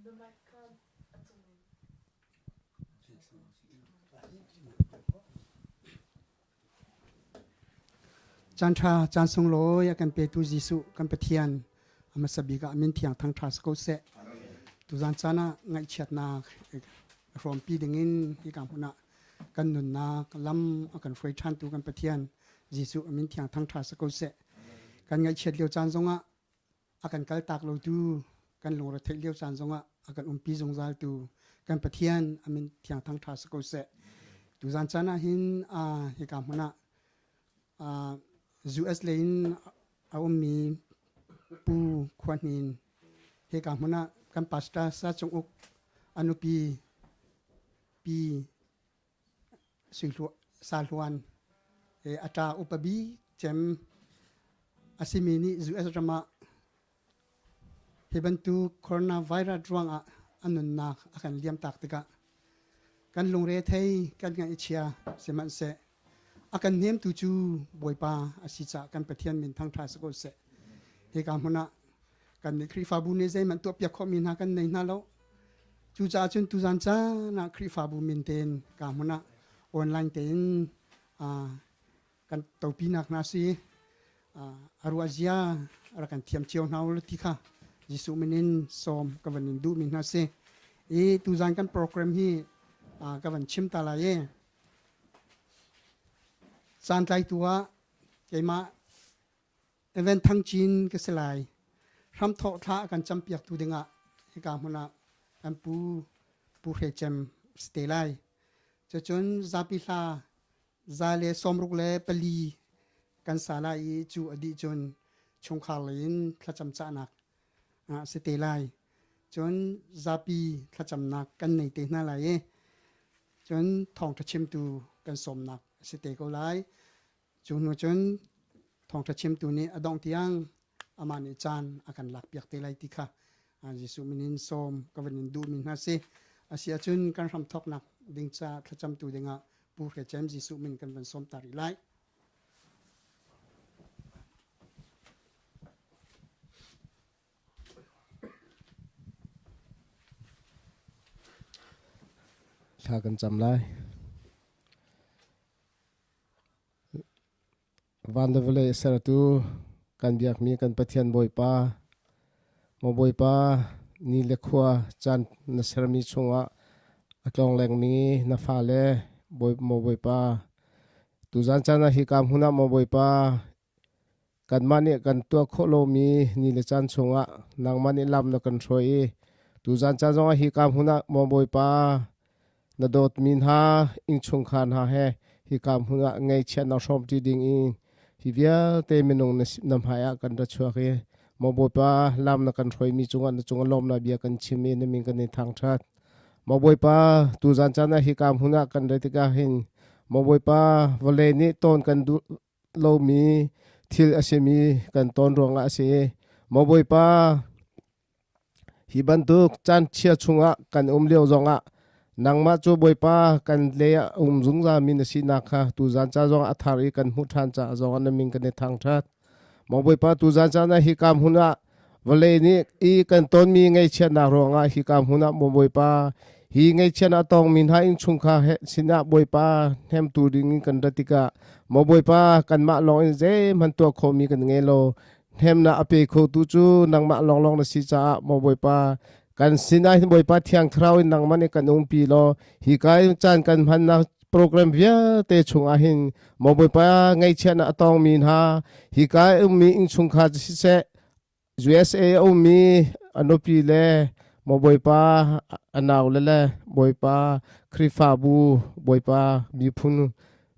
จันทราจันทรงโลยกันเปตุจิสุกันเปเทียนอามาสบีกามินเทียงทางทราสโกเซตุจันจานะไงเชียดนาพร้อมปีดึงอินที่กางพุนะกันนุนนากันลำกันไฟชันตูกันเปเทียนจิสุมินเทียงทางทราสโกเซกันไงเชียดเลียวจันทรงะกันกัลตากโลตูกันลงระเทเลียวจันทรงะกันปีจงซาลตูกันเปเทียนอามินเทียงทางทราสโกเซตุจันจานะหินที่กางพุนะUS เลยเอามีปูควันนินเฮกามันนะกันปัสตาซาจงอุกอนุปีสุลซาลวันอัตราอุปบีเจมอาซิมินี US จะมาเฮบันตูโคโรนาไวรัสรวงอันนุนนักอาการเลี้ยมตักติกะกันลงเรทัยกันงานอิเชียเสมันเสอาการเนียมตูจูบอยปาอาศิจากันไปเทียนมินทางทราสโกเซเฮกามุนะกันในคริฟาบูเนเซมันตัวเปียกขมินหากันในนั่นแล้วจูจ่าจนตูจันจ้านะคริฟาบูมินเทนกามุนะออนไลน์เทนกันตัวปีนักนาซีอารัวเซียอะไรกันเทียมเชียวนาอุลติค่ะจิสุมินินซอมกับวันนินดูมินนาเซตูจันกันโปรแกรมที่กับวันชิมตาลายสันใจตัวเกี่ยมาเอเวนทั้งจีนก็สลายรำทอท่ากันจำเปียกตัวเด้งให้การมันกันปูเฮจมสเตลัยจะจนซาปิลาซาเลสมรุกเลปลีกันสาลายจูอดีจนชงขาลินขจำจานักสเตลัยจนซาปีขจำนักกันในเตน่าไหลจนทองทะเชมตูกันสมนักสเตก็ไลจนทองทะเชมตูนี้อดองที่ยังอามานิจานอาการหลักเปียกเตลัยติค่ะจิสุมินินสมกับวันนินดูมินนาเซอาเซียจนการทำทอกนักดิ่งจ้าทะจำตูดิ่งปูเขจมจิสุมินกันวันสมตาริไลข้ากันจำไลวันเดวเลสระตูกันเบียกมีกันปะเทียนบอยปาโมบอยปานี่เล็กขัวจันนัสรมีชงวะอักลองแรงมีนาฟาเลบอยโมบอยปาตุจันจันฮิกามหุนะโมบอยปากันมันเนี่ยกันตัวโคโลมีนี่เลจันชงวะนางมันเนี่ยลำนักกันช่วยตุจันจันจงฮิกามหุนะโมบอยปานดดมินหาอิงชงคานหาเฮฮิกามหุนะไงเช่นนาชมจีดิงอิงฮิเวียเตมินงนำหายกันรัชวะเฮมอบอยปาลำนักกันช่วยมีจงอันจงลมนาเบียกันชิมีนมิงกันในทางชัดมอบอยปาตุจันจันฮิกามหุนะกันเรติกาหินมอบอยปาวเลนิต้นกันดูโลมีทิลอาเซมีกันต้นรองอาเซมอบอยปาฮิบันตุกจันเชียชุงะกันเลี้ยวจงะนางมาจูบอยปากันเลียจุงจามินสินักค่ะตุจันจ้าจงอัฐาริกันมุทันจ้าจงอันมิงกันในทางชัดมองบอยปาตุจันจ้านะฮิกามหุนะวันเลนี้อีกันต้นมีไงเชียนารองะฮิกามหุนะมองบอยปาฮีไงเชียนตองมินหาอิงชุงค่ะสินะบอยปาแฮมตูดิงกันรัติกะมองบอยปากันมาลองเจมันตัวโคมีกันไงโลแฮมนะอเปโคตูจูนางมาลองนะสิจ้ามองบอยปากันสินะบอยปาเที่ยงคราวนังมันกันปีโลฮิกายจันกันพันนะโปรแกรมเวียเตชงอาหินมอบอยปาไงเชียนตองมีนหาฮิกายมีอิงชงคาจิเซ USA มีอนุปีเลมอบอยปาอนาวเลบอยปาคริฟาบูบอยปามีพุน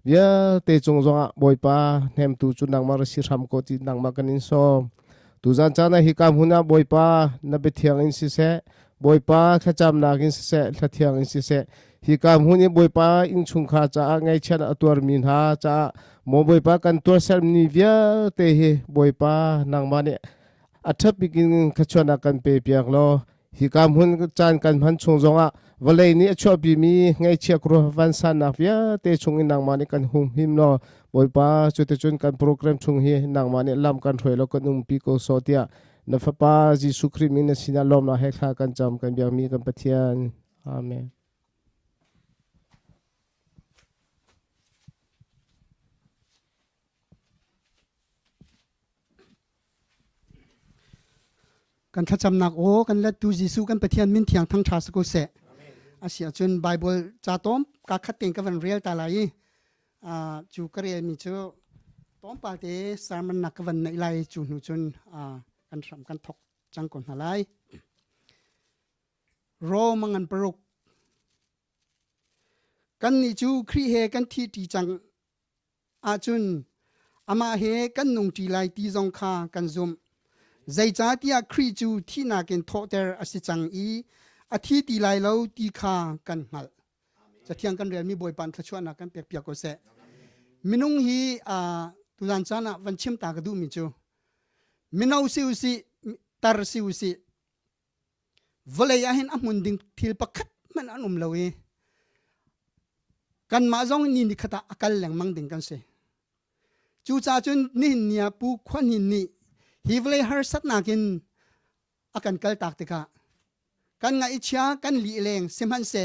เวียเตจงจงบอยปาเนมตูจุนังมารสิรามโกตินังมากันอินโซตุจันจานะฮิกามหุนะบอยปานับเทียงอินสิเซบอยปาขจามนากินสิเซขเทียงอินสิเซฮิกามหุนี่บอยปาอิงชุงคาจ้าไงเช่นตัวมินหาจ้าโมบอยปากันตัวเซลนิเวียเตเฮบอยปานังมาเนอัฐปิกินขชวนากันเปียกโลฮิกามหุนจานกันพันชงจงะวันเลยนี้ชอบบีมีไงเชียกรัววันสันนักเวียเตชงอินังมาเนกันหุมหิมโลบอยปาจุดจุนกันโปรแกรมชงเฮนังมาเนลำกันถอยแล้วกันปีโกโซเตีย na fapa Jesu Christ min na sinalom na hekha kan chom kan biang mi kan pathian amen kan thacham nak o kan let tu Jesu kan pathian min thiang thang tha sako se asia chun Bible cha tom ka khating ka van real ta lai chu karel mi chu tom pa te sermon nak van nei lai chu nu chun kan ram kan thok chang kon halai ro mangan paruk kan ni chu khri he kan thi ti chang a chun ama he kan nung ti lai ti zong kha kan zum zai cha tia khri chu thi na ken tho ter asi chang i a thi ti lai lo ti kha kan ngal cha thiang kan rel mi boi pan thachwa na kan pek pek ko se minung hi tu dan chana van chim ta ka du mi chu minau siu si tar siu si vole ya hin amun ding thil pakhat man anum lawi kan ma zong ni ni khata akal leng mang ding kan se chu cha chun ni nia pu khwan hin ni hi vle har sat na kin akan kal tak te kha kan nga ichia kan li leng simhan se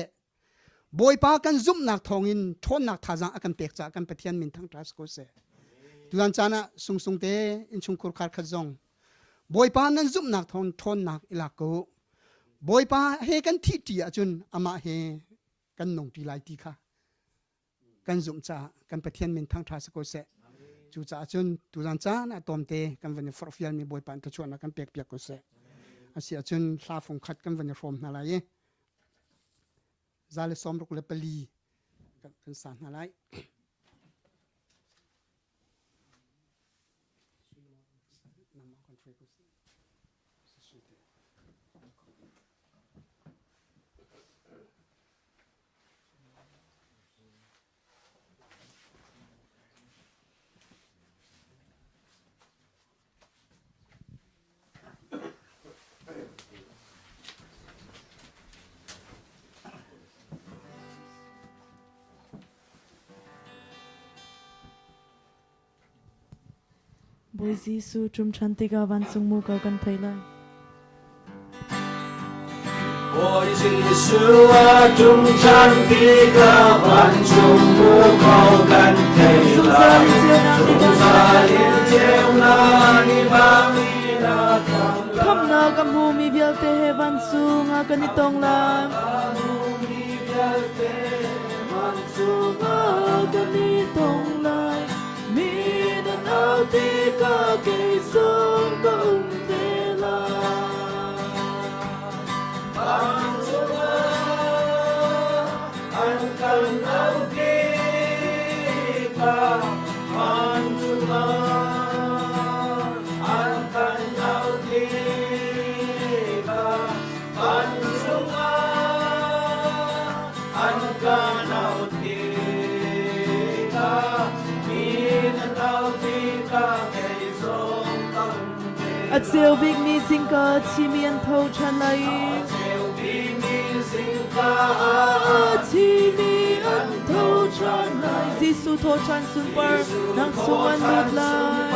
boy pa kan zum nak thongin thon nak thaja akan pek cha kan pathian min thang tras ko se tuan chana sung sung te in chung khur khar khazong boy pa nan zum nak thon nak ila ko boy pa he kan thi ti achun ama he kan nong ti lai ti kha kan zum cha kan pathian min thang tras ko se chu cha chun tuan chana tom te kan van for fial mi boy pan ta chuan kan pek pek ko se asia chun hla phong khat kan van rom na lai zale som ruk le pali kan san na lai Boy Giêsu trung chantiga van sung mu kau kan thai lai Boy Giêsu trung chantiga van sung mu kau kan thai lai Sung sa liên chiêu na ni bang ni na kham na kam hu mi bial te he van sung a kan ni tong lai mi bial te van sung a kan ni tong lai mi na nau ti ka ke sung ka te lai van sung an kan nau ti ka van sung an kan nau ti ka van sung an kan nau ti ka mi na nau ti ka ke sung ka at siêu big mi sing ka chi mi an thâu chan lai chi mi an thâu chan lai Giêsu thâu chan sun par nang sung an lut lai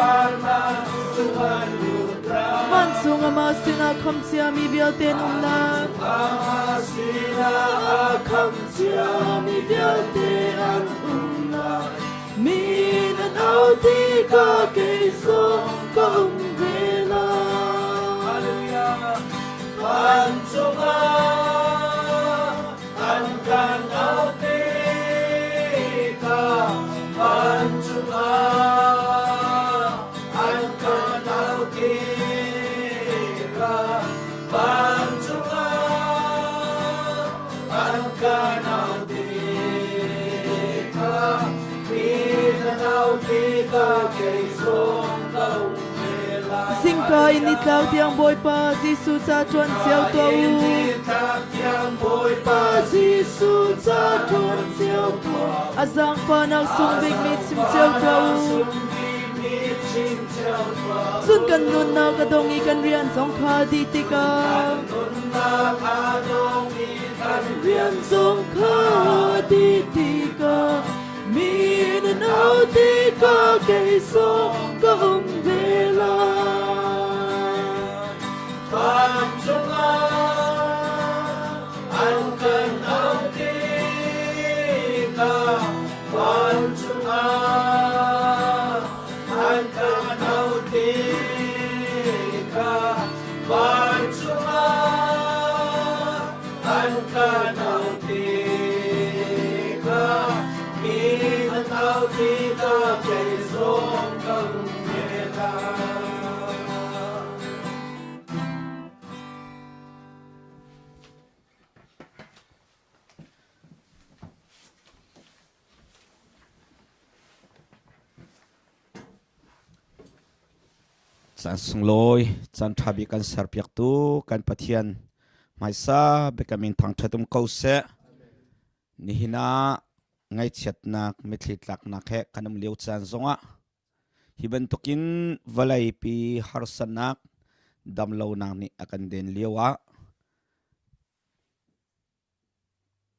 van sung ama sina kham chia mi bial ten lai kham chia mi bial te an lai mi na nau ti ka ke sung ka ve Van sung an kan nau ti ka van sung an kan nau ti ka van sung an kan nau ti ka mi na nau ti ka ke sung ka sing ka ini tlau tiang boy pa Giêsu cha chuan chiao to Giêsu cha chuan chiao to azang pa nang sung big mi chim chiao to sun kan nun na ka dong i kan rian song kha di ti ka rian song kha di ti ka mi na nau ti ka ke song ka ve la kan autika min autika kay som kang mela chan sungloi chan thabi kan sarpiak tu kan pathian maisa bekamin thang thatum ko se nihina ngai chat nak mithlit lak nak he kanam leu chan zonga hiban tokin valai pi harsanak damlo nang ni akan den lewa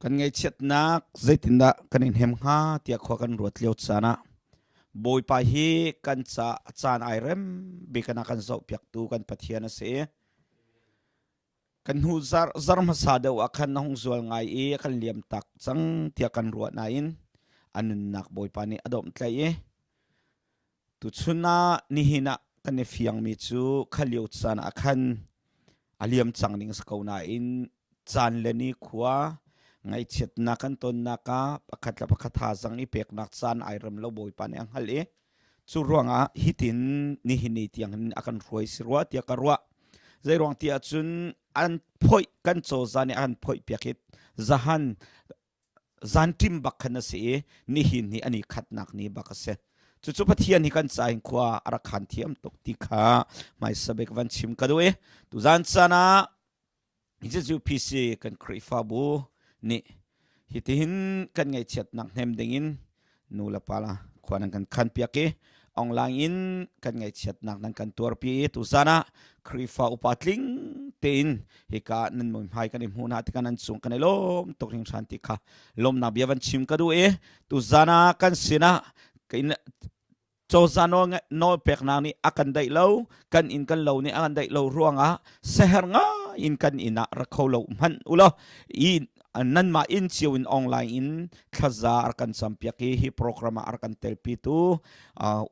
kan ngai chat nak zaitinda kanin hem ha tia kho kan ruat leu chana boy pa hi kan cha chan airem bikana kan zo piak tu kan pathian se kan hu zarma sada wa kan hong zual ngai e kan liam tak chang tia kan ruat na in anun nak boy pa ni adom tlai e tu chuna ni hina kan ne fiang mi chu khaliu chan akhan aliam chang ning skona in chan le ni khuwa ngai chet na kan ton na ka pakhat ha jang i pek nak chan airam lo boy pa ne ang hal e chu ruanga hitin ni hini tiang akan roi sirwa tia karwa zai ruang tia chun an phoi kan cho zani an phoi piakit zahan zantim bakhana se ni hin ni ani khatnak ni bakase chu pathian hi kan chain khwa ara khan thiam tok ti kha mai sabek van chim kadwe tu zan chana jeju pc kan krifa bu ni hitin kan ngai chat nak nem dingin nula pala khwan kan khan piake online in kan ngai chat nak nan kan tur pi tu zana krifa upatling tein hika nan mum hai kan im huna ti kan an chung kan lom tok ring shanti kha lom na biavan chim kadu e tu zana kan sina kain cho zano no pek na ni akan dai lo kan in kan lo ni akan dai lo ruanga seher nga in kan ina rakho lo man ulo in nan ma in chiu in online in khazar kan sampiaki hi programa arkan telpi tu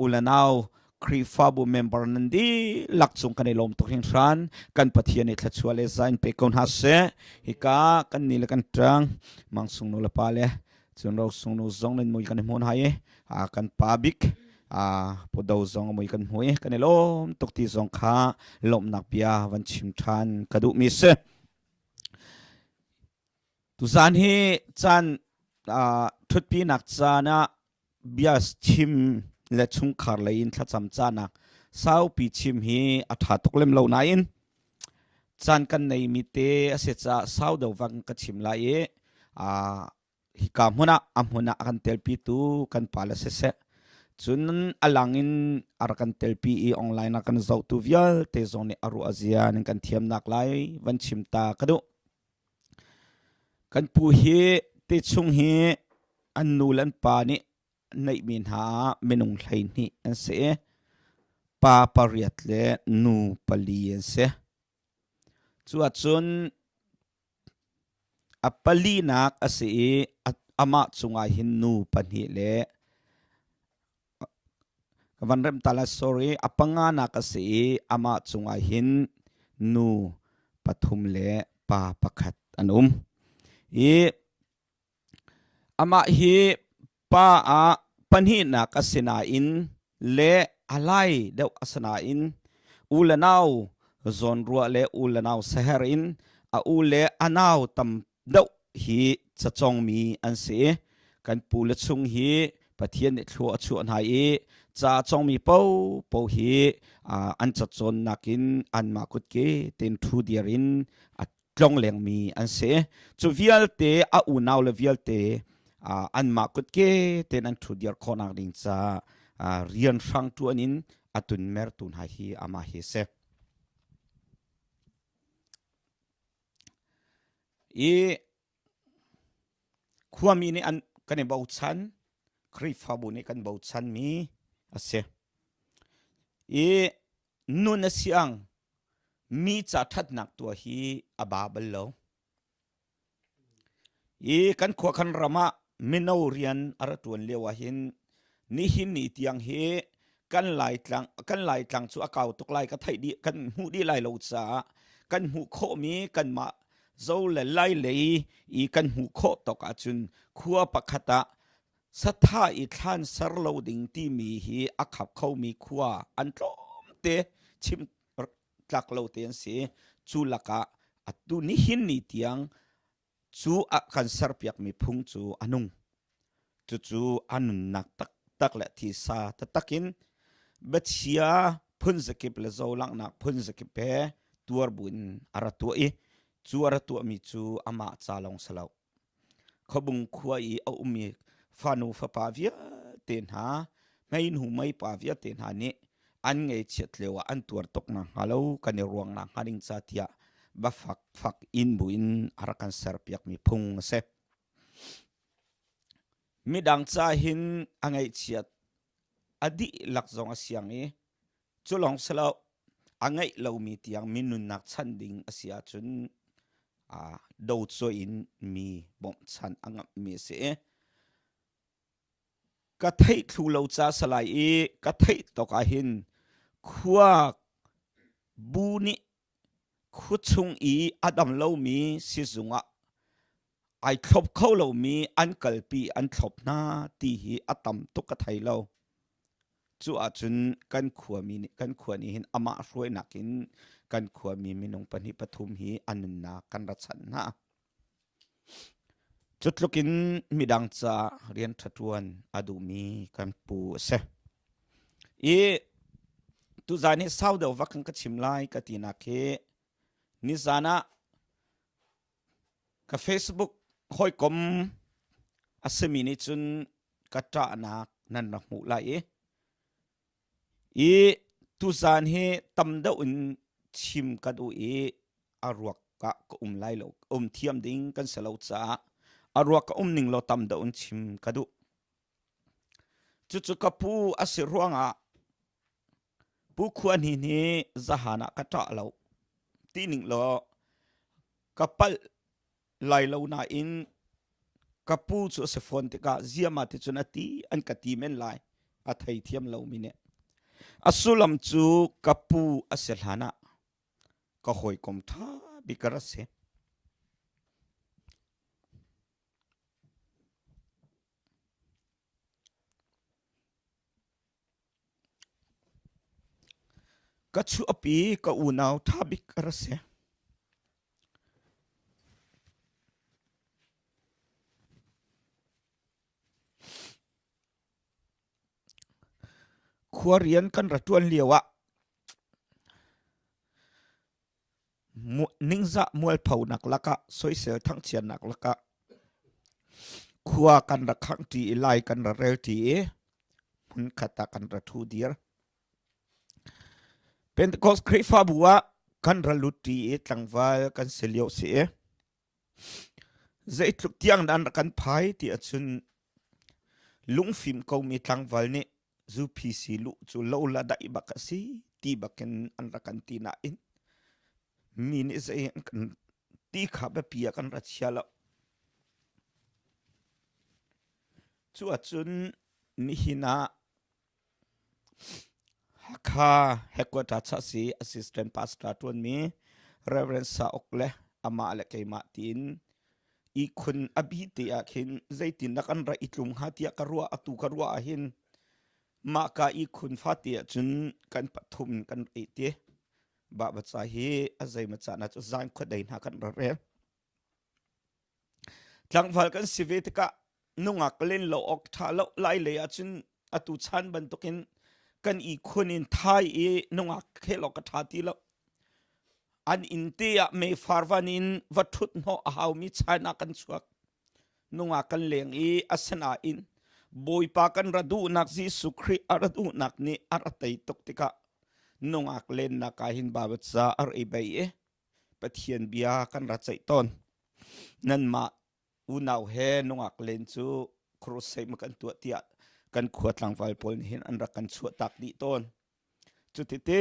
ulanau krifabu member nandi lakchung kan lom toking ran kan pathian e thlachuale zain pe kon ha se hika kan nil kan trang mangsung no la pale chun ro sung no zong len moi kan mon hae kan pabik podo zong moi kan hoi kan lom tokti zong kha lom nak pia van chim than kadu mi se tu zan hi chan thutpi nak chana bias chim le chung khar le in thacham chana sau pi chim hi atha toklem lo na in chan kan nei mi te ase cha sau do wang ka chim la e hi ka huna amhuna kan telpi tu kan pala se chun alangin arkan telpi e online akan zau tu vial te zone aru azia ning kan thiam nak lai van chim ta kadu kan pu hi te chung hi an nulan pa ni nei min ha menung thlai ni an se pa pariat le nu pali an se chu achun apali nak ase ama chunga hin nu pani le kavanrem tala sorry apanga nak ase ama chunga hin nu pathum le pa pakhat anum ama hi pa a panhi na kasina in le alai deu asana in ulanau zon ruwa le ulanau sahar in a ule anau tam deu hi chachong mi an se kan pula chung hi pathian ne thlu achu an hai e cha chong mi po hi an chachon nakin an ma kut ke ten thu diarin long leng mi an se chu vial te a unaw le vial te an ma kut ke ten an thu diar khonak ding cha rian sang tu anin atun mer tun ha hi ama hi se khuami ni an kan bau chan krifa bu ni kan bau chan mi ase nun asiang mi cha that nak tua hi ababal lo kan khwa khan rama mino rian aratuan lewa hin ni hin ni tiang he kan lai tlang chu akaw tuk lai ka thai di kan hu di lai lo cha kan hu kho mi kan ma zo le lai le I kan hu kho tok a chun khua pakhata satha I thlan sarlo ding ti mi hi akhap khau mi khua an tlom te chim tlak lo te an se chu laka atu ni hin ni tiang chu a kan sarpiak mi phung chu anung chu anun nak tak la thi sa takin bachia phun zakip le zo lang nak phun zakip pe tuar buin aratu I chu aratu mi chu ama chalong salau khobung khua I au mi fanu fa pavia ten ha main hu mai pavia ten ha ni an ngei chet lewa an tuar tok na halo kan ruang na haring cha tia ba fak in buin arakan serpiak mi phung se midang cha hin angai chiat adi lak zong asyang E chulong salau angai lo mi tiang minun nak chanding asia chun do cho in mi bom chan angam mi se ka thei thu lo cha salai E ka thei to ka hin khua bu ni khu chung I adam lo mi si zunga ai thlop khau lo mi an kalpi an thlop na ti hi atam to ka thai lo chu a chun kan khua mi kan khua ni hin ama hroi nakin kan khua mi minung pani pathum hi anun na kan ra chan na chutlukin midang cha rian thatuan adu mi kan pu se E tu zani sau de wakan ka chimlai ka tina ke ni zana ka Facebook hoi kom asemi ni chun ka ta na nan na mu lai E tu zan he tam da un chim ka du E arwak ka lai lo thiam ding kan salo cha arwak ka ning lo tam da un chim ka du chu ka pu asiruanga pu khuan hi ni zahana ka ta lo ti ning lo kapal lai lo na in kapu chu se phone te ka ziama te chuna ti an ka ti men lai a thai thiam lo mi ne asulam chu kapu aselhana ka hoi kom tha bikara se ka chu api ka unau tha bikara se khuarian kan ratuan liawa ningza mual phau nak laka soisel thang chian nak laka khua kan ra khang ti lai kan ra rel ti mun khata kan ra thu dir Pentecostal krifa buwa kan ra luti tlangwal kan selio se zai tluk tiang dan kan phai ti achun lungfim ko mi tlangwal ni zu pc lu chu lo la dai bakasi ti baken an ra kan ti na in mi ni zai kan ti kha ba pia kan ra chiala chu achun ni hina hakha hekwata chasi assistant pastor tuan mi reverend sa okle ama le keima tin I khun abi te akhin zaitin na kan ra itlum hatia karua atu karua ahin ma ka I khun fatia chun kan pathum kan ite ba bacha hi azai macha na chu zan khodai na kan ra re tlangwal kan sivetika nunga klen lo ok tha lo lai le achun atu chan ban tokin kan I khunin thai nunga khelo ka thati lo an intia me farvanin vathut no hau mi chana kan chuak nunga kan leng asana in boy pa kan radu nak Jesu Christ aradu nak ni aratai toktika nunga klen na kahin babatsa ar ibai pathian bia kan ra chai ton nan ma unaw he nunga klen chu crossai makan tu tia kan khuatlang wal pol hin an ra kan chu tak di ton chu tete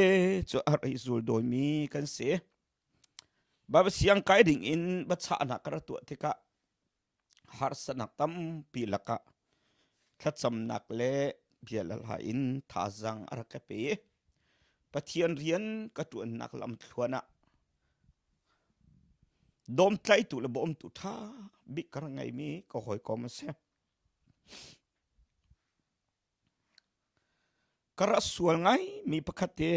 chu ar izul do mi kan se baba siang kai ding in bacha na karatu tika har sanak tam pilaka thacham nak le bialal ha in thazang arakape pathian rian katuan nak lam thluana dom tlai tu le bom tu tha bi kar ngai mi ko hoi kom se kara sual ngai mi pakhate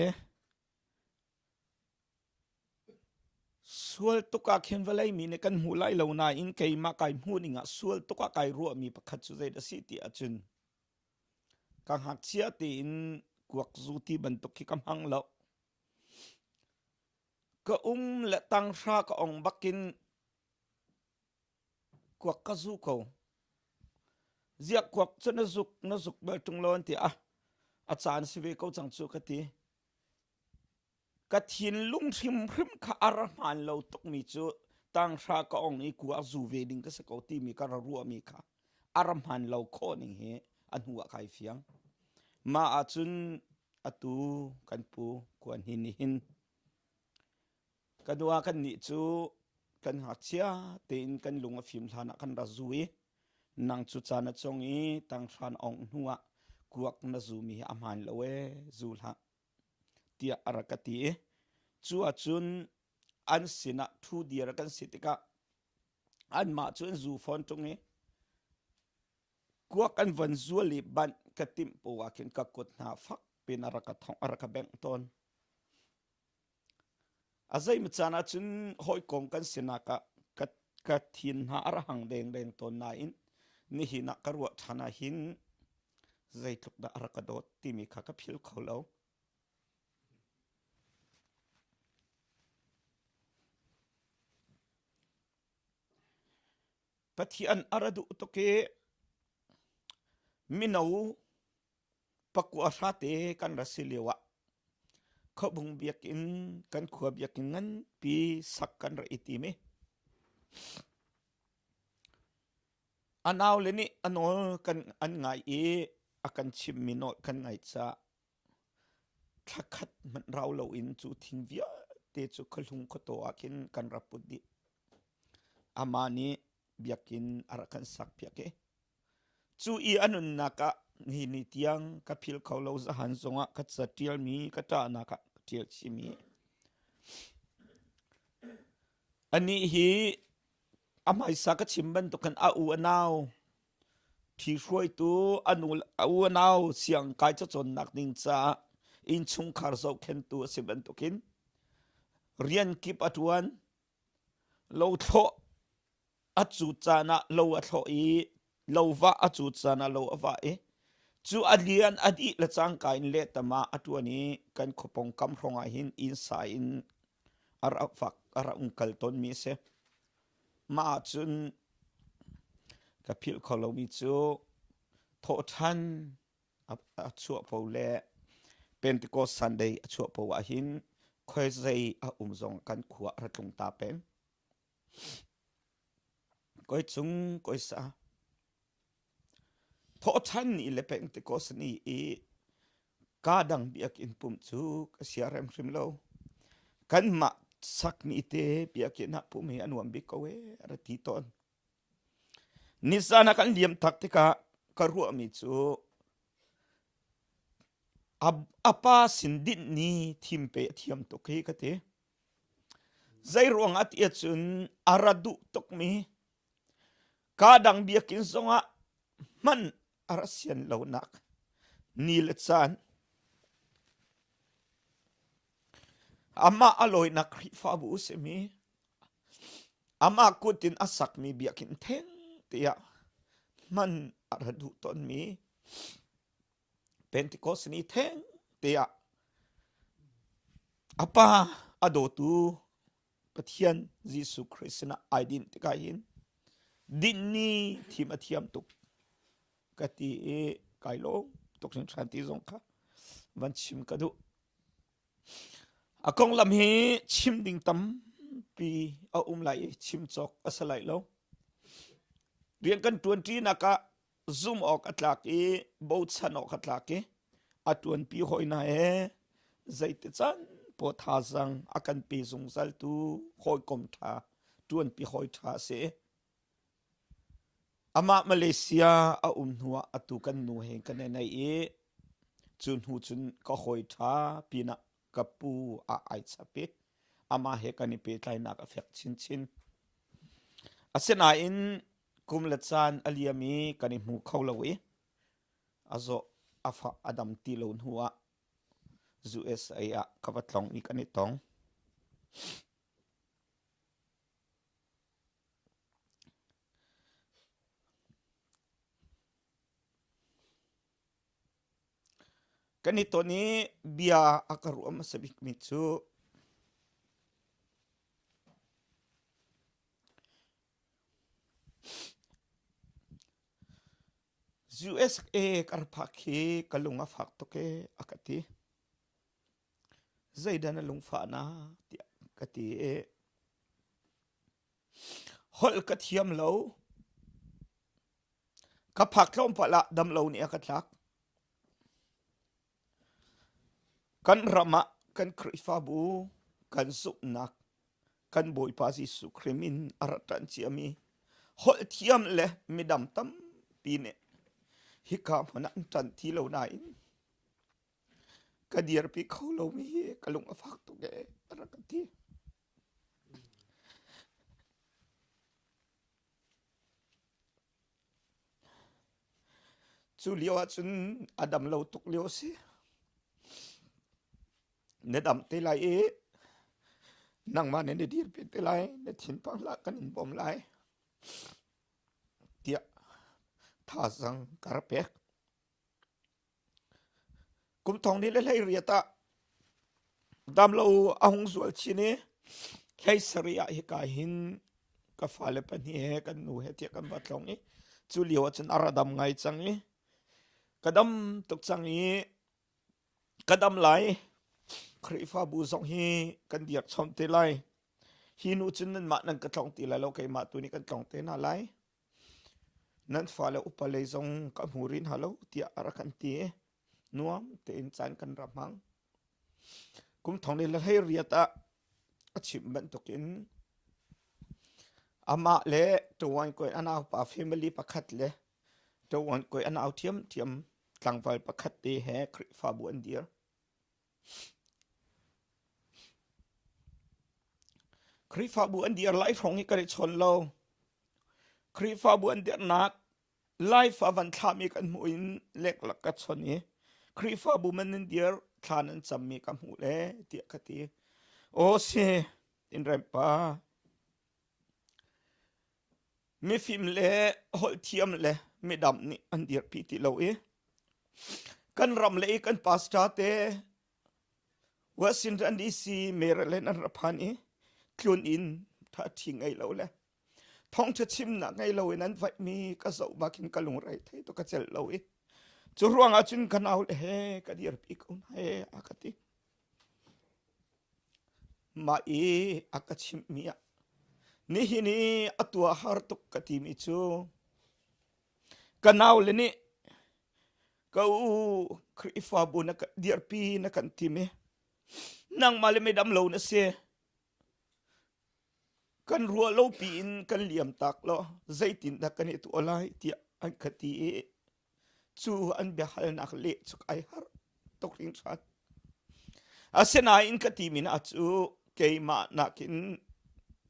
sual to ka khen valai mi ne kan hulai lo na in kai ma kai mu ni nga sual to ka kai ro mi pakhat chu zai da si ti achun ka hak chia ti in kuak zu ti ban to ki kam hang lo ka le tang sha ka ong bakin kuak ka zu ko zia kuak chen na zuk bel tung lon ti a chan si ve ko chang chu ka ti ka thin lung thim hrim kha arman lo tok mi chu tang sha ka ong i kuak zu ve ding ka se ko ti mi ka ra ru mi kha arman lo kho ning he an huwa kai fiang ma achun atu kan pu kwan hin kadwa kan ni chu kan ha chia tin kan lunga phim thana kan ra zui nang chu chana chongi tang than ong nuwa kuak na zu mi amhan lowe zulha tia arakati chu achun an sina thu dir kan sitika an ma chun zu phone tongi kuak an van zuali ban katim po wakin ka kot na fak pin araka thong araka beng ton azai mchana chun hoi kom kan sinaka ka thin ha arahang deng ton na in ni hina karwa thana hin zai tluk da araka dot timi kha ka phil kholo pathian aradu toke minau pakwa thate kan rasilewa khobung biakin kan khua biakin ngan pi sakkan ra itime anaw leni anol kan an ngai akan chim minol kan ngai cha thakhat man raw lo in chu thing via te chu khalung khoto akin kan rapudi amani biakin arakan sak piake chu I anun naka ni tiang ka phil kholo za han zonga ka chatial mi ka ta na ka tial chimi ani hi amai sa ka chimban to kan au anaw thi hroi tu anul au anaw siang kai cha chon nak ning cha in chung khar zo khen tu siban to kin rian kip atuan lo tho achu chana lo a tho I lo va achu chana lo ava chu alian adi la chang kain le tama atuani kan khopong kam ronga hin in sa in ara fak ara unkal ton mi se ma chun kapil kholo mi chu tho than achu po le Pentecostal Sunday achu po wa hin khoi zai a zong kan khuwa ra tlung ta pen koi chung koi sa tho than ni le Pentecostal ni kadang biak in pum chu ka siarem hrim lo kan ma sak ni te biak na pum he anuam bi ko we ra ti ton nisana kan liam taktika karu mi chu apa sindin ni thimpe thiam to ke ka te zai ruang at ya chun aradu tok mi kadang biakin zonga man arasian lo nak nil chan ama aloi nak fa bu se mi ama kutin asak mi biakin theng tia man aradu ton mi Pentecost ni theng tia apa ado tu pathian Jesu Christ na identity hin din ni thim athiam tuk kati kailo toksin thanti zong kha van chim kadu akong lam hi chim ding tam pi a lai chim chok asalai lo rian kan 20 naka zoom ok atlak boat san ok atlak atun pi hoina zaite chan po tha zang akan pi zung zal tu hoi kom tha tuan pi hoi tha se ama Malaysia a nuwa atu kan nu he kan nei chun hu chun ka hoi tha pina kapu a ai chape ama he kan pe tlai na ka fek chin chin asena in kumlat san aliami kani mu khawlawi azo afa adam tilon huwa US aya kapatlong ni kanitong kanito ni biya akaru masabik mitsu US karpaki kalunga fakto ke akati zaidan lungfa na ti kati hol kathiam lo kapak lom pala dam lo ni akatlak kan rama kan krifabu kan supnak kan boy pasi sukrimin aratan chiami hol thiam le midam tam pine hikam hanan tan thi lo nain kadir pi kholo mi kalung afak to ge arakati chu liwa chun adam lo tuk liu si ne dam te lai nang ma ne dir pi te lai ne thin pang la kan in bom lai tia tha sang karpek kum thong ni le lai riata dam lo ahung zual chini kai saria hi ka hin ka fale pani he kan nu he tia kan batlong ni chu liwa chun aradam ngai changi kadam tuk changi kadam lai krifa bu zong hi kan diak chom te lai hi nu chun nan ma nan ka thong ti la lo kai ma tu ni kan thong te na lai nan fale upale zong ka murin halo tia arakan ti nuam te in chan kan ramang kum thong ni la hai riata achim ban tokin ama le to wan ko ana pa family pakhat le to wan ko ana thiam thiam tlangwal pakhat te he krifa bu an dir krifa bu an dir lai thong hi ka ri chon lo krifa bu an dir nak life avan thami kan muin lek lak ka chon ni krifa bu man an dir than an cham mi ka mu le ti khati o se in rempa mi fim le hol thiam le mi dam ni an dir pi ti lo kan ram le kan pasta te Washington DC Maryland an rapani klun in tha thing ai lo le thong cha chim na ngai lo nan vai mi ka zo bakin kalung rai thei to ka chel lo chu ruang a chun kan au he ka dir pi ko he akati ma akachim mia ni hini atua har tuk kati mi chu kanau le ni kau krifa bu na dir pi na kan ti me nang male me dam lo na se kan ruwa lo pi in kan liam tak lo zaitin da kan itu olai ti an khati chu an be hal nak le chuk ai har tok ring chat asena in khati min a chu keima nakin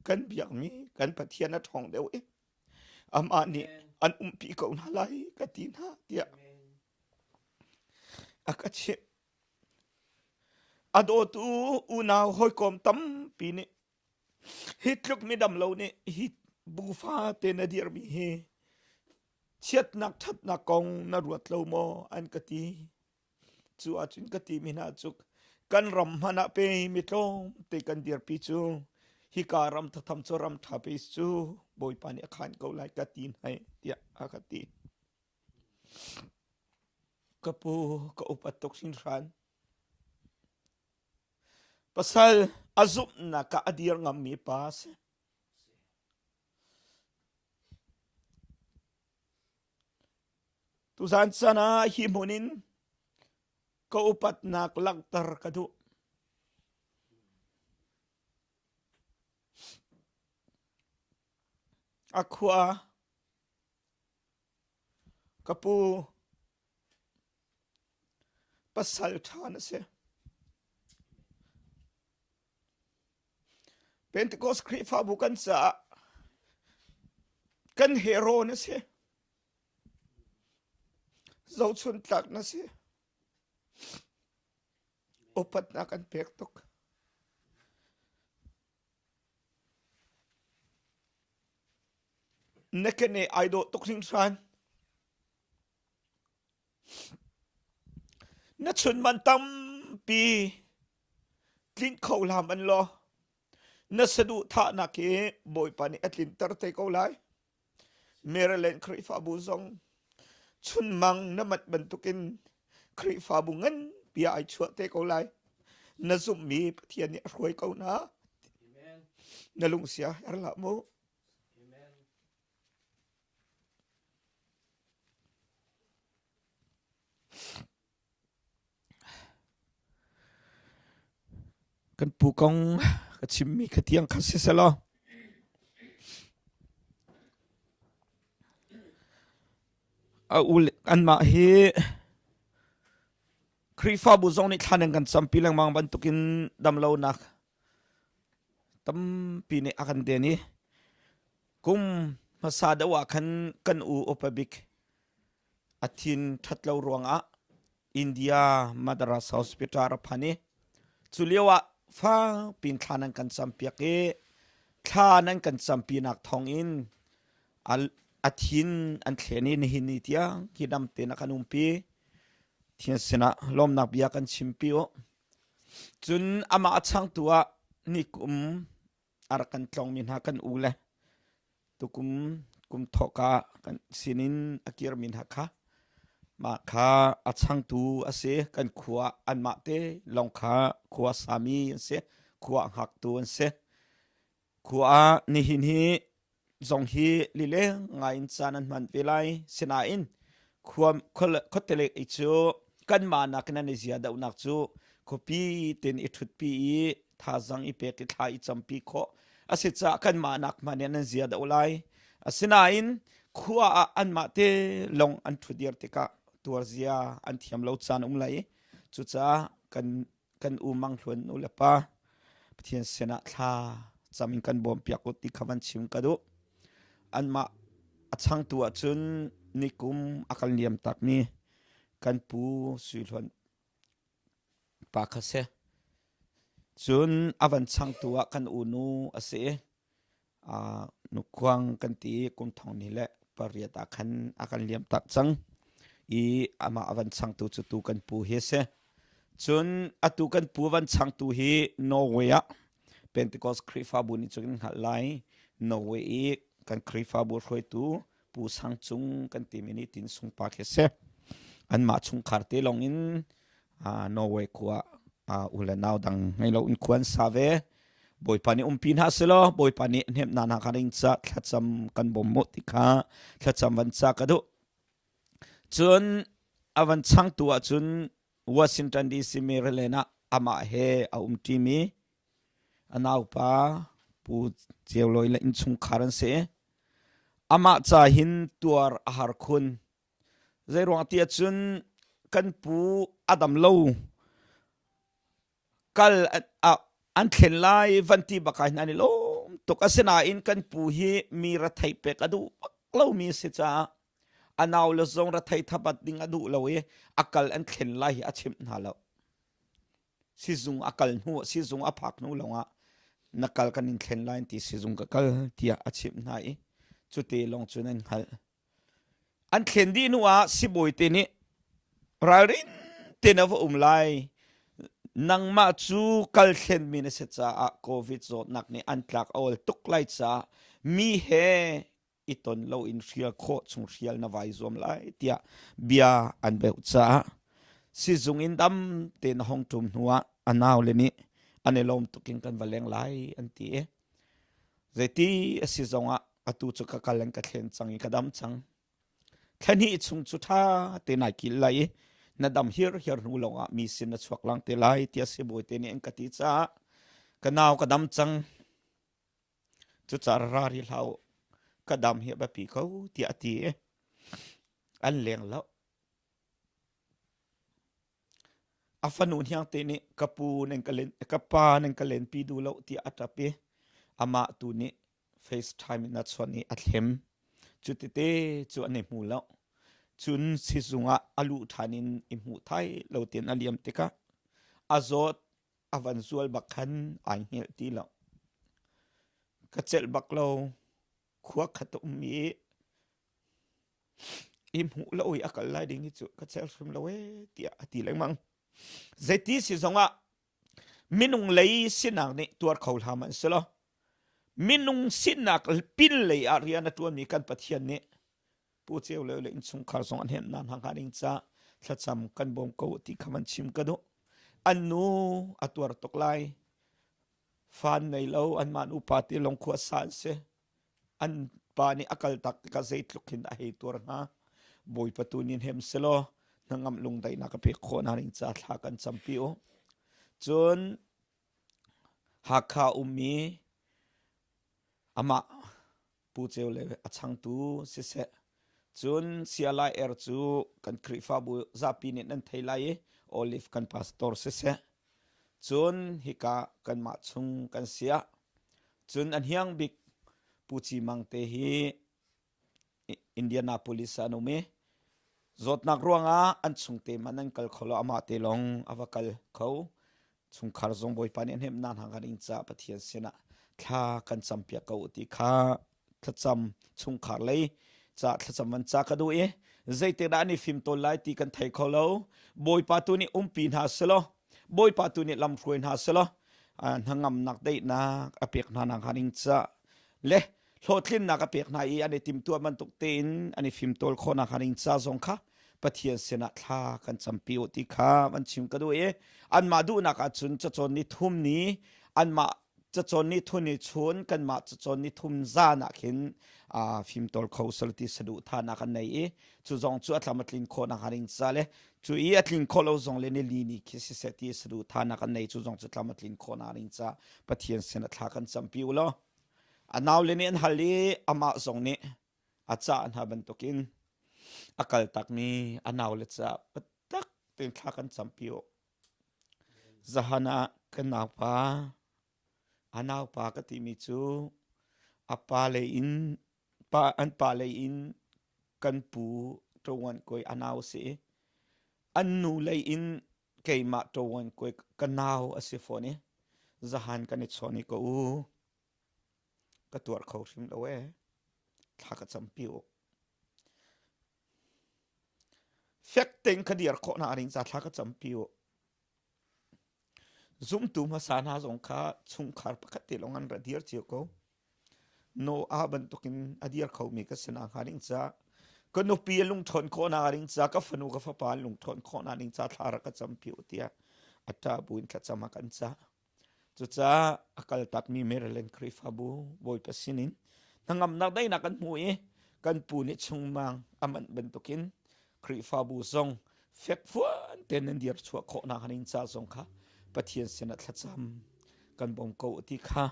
kan biak mi kan pathian a thong deu ama ni an pi ko na lai khati na tia akache ado tu unaw hoi kom tam pi ni hitluk mi dam lo ni hit bufa te na dir mi he chet nak that na kong na ruat lo mo an kati chu a chun kati mi na chuk kan ram hana pe mi tlom te kan dir pi chu hi ka ram tha tham cho ram tha pe chu boy pani khan ko lai katin hai tia akati kapu ka upatok sin ran pasal azup na ka adir ngam mi pas tu san sana himunin ka upat na klagtar kadu akwa kapu pasal thana se Pentecostal krifa bukan sa kan hero na se zau chun tlak na se opat na kan pektok nekene aido toksing san na chun man tam pi tlin khâu làm an lo na sadu tha na ke boy pani atlin tar te ko lai Maryland khri fa bu zong chun mang na mat ban tukin khri fa bu ngan pia ai chua te ko lai na zum mi thian ni roi ko na na lung sia er la mo kan pu kong ka chimmi ka tiang khasi salo ul an ma hi khrifa bu zong ni thanen kan champi lang mang ban tukin dam lo nak tam pi ne akan de ni kum masada wa kan u opabik athin thatlo ruanga India Madras Hospital phani chuliwa fa pin thanan kan champi ke thanan kan champi nak thong in al athin an thleni ni hin tia kidam te na kanum pi thian sena lom nak bia kan chimpi o chun ama achang tua nikum ar kan tlong min ha kan ule tukum kum thoka kan sinin akir min ha kha ma kha achang tu ase kan khuwa an ma te long kha khuwa sami se khuwa hak tu an se khuwa ni hin hi zong hi lile ngain chanan man velai sina in khuam khotele ichu kan ma nak na ni zia da unak chu kopi ten I thutpi tha jang I pe ki thai champi kho ase cha kan ma nak man na zia da ulai asina in khuwa an ma te long an thudir te ka tur zia an thiam lo chan lai chu cha kan umang hlon ulapa pathian sena tha chamin kan bom piak ti khawan chim ka du an ma achang tu chun nikum akal niam tak mi kan pu suilhon pa khase chun avan chang tu kan unu ase nukwang kan ti kum thong ni le pariata khan akal niam tak chang I ama avan chang tu chu tu kan pu he se chun atu kan pu van chang tu hi Norway Pentecostal khrifa bu ni chuin halai Norway kan khrifa bu roi tu pu sang chung kan ti mini tin sung pa ke se an ma chung kharte long in Norway kwa ula naw dang ngai lo in kwan save boy pani pin ha selo boy pani nem na na karing cha thacham kan bom mo ti kha thacham van cha ka do chun avan chang tu chun Washington DC Maryland ama he ti mi anaw pa pu jeoloi la in chung kharan se ama cha hin tuar ahar khun zairong tia chun kan pu adam lo kal an thlen lai vanti bakai nani lo to kasena in kan pu hi mi ra thai pe adu lo mi se cha anaw lo zong ra thai thabat ding adu lo e akal an thlen lai achim na lo si zung akal nu si zung aphak nu longa nakal kan in thlen lai ti si zung ka kal tia achim na e chute long chunan hal an thlen di nuwa si boy te ni rarin tenav lai nang ma chu kal thlen mi na se cha covid zot nak ni an tlak ol tuk lai cha mi he iton lo in rial kho chung rial na vai zom lai tia bia an be cha si zung in dam ten hong tum nuwa anaw le ni anelom tuking kan valeng lai an ti e zeti si zonga atu chu ka kalan ka thlen changi kadam chang thani chung chu tha te na ki lai na dam hir nu longa mi sin na chuak lang te lai tia se boy te ni en kati cha kanaw kadam chang chu char ra ri lau kadam hi ba pi ko tia ti e an leng lo afanun hyang te ni kapu nen kalen kapa nen kalen pi du lo ti atape ama tu ni FaceTime na choni athem chu te chu ane mu lo chun si zunga alu thanin imu thai lo ten aliam tika azot avan zual bakhan ai hel ti lo kachel baklo khuak khatum mi imu lo oi akal lai ding chu kachel sum lo we tia ati lengmang zeti si zonga minung lei sinang ni tuar khaul haman selo minung sinak pin lei ariana tuan mi kan pathian ni pu cheu le in chung khar zong an hem nan hang haring cha thacham kan bom ko ti khaman chim ka do anu atuar toklai fan nei lo an man upati long khu san se an pa ni akal tak ka zeit lukhin a hei tur na boi patunin hem selo nangam lung dai na ka pe kho na ring cha thla kan champi o chun hakha ummi ama pu cheu le achang tu se se chun siala er chu kan krifa bu zapi ni nan thailai olive kan pastor se se chun hika kan ma chung kan sia chun an hiang big puchi mangte hi Indianapolis anome zotnak ruanga an chungte manan kal kholo ama te long avakal kho chung khar zong boi pan hem nan hangaring cha pathian sena thla kan champia ko ti kha thacham chung khar lei cha thacham man cha ka du e zaite da ni film to lai ti kan thai kholo boi patu ni pin ha selo boi patu ni lam khroin ha selo hangam nak dei na apek na nang haring cha le hlotlin na ka pek na I ani tim tu man tuk ten ani film tol khona haring cha zong kha pathian sena thla kan champi o ti kha man chim ka du e an ma du na ka chun cha chon ni thum ni an ma cha chon ni thun ni chun kan ma cha chon ni thum za na khin film tol khosal ti sadu tha na kan nei e chu zong chu atlamatlin khona haring cha le chu I atlin kholo zong le ne li ni ki se se ti sadu tha na kan nei chu zong chu atlamatlin khona haring cha pathian sena thla kan champi u lo anaw le ni an hali ama zong ni acha an haban tokin akal tak ni anaw le cha patak ten thla kan champi o zahana kanaw pa anaw pa ka ti mi chu apa le in pa an pa le in kan pu towan koi anaw se anu le in keima towan koi kanaw asifone zahan kan choni ko u ka tuar kho sim lo we thla ka champi o fekting ka dir kho na ring cha thla ka champi o zum tu ma sana zong kha chung khar pakhat te longan ra dir chi ko no aban tokin adir kho mi ka sena haring cha ko no pi lung thon kho na ring cha ka fanu ka fa pa lung thon kho na ring cha thla ra ka champi o tia ata buin ka chama kan cha chu cha akal tak mi Maryland krifabu boy pasinin nangam na dai na kan mu e kan pu ni chungmang aman bentukin krifabu zong fek fuan ten an dir chua kho na haring cha zong kha pathian sena thacham kan bom ko ti kha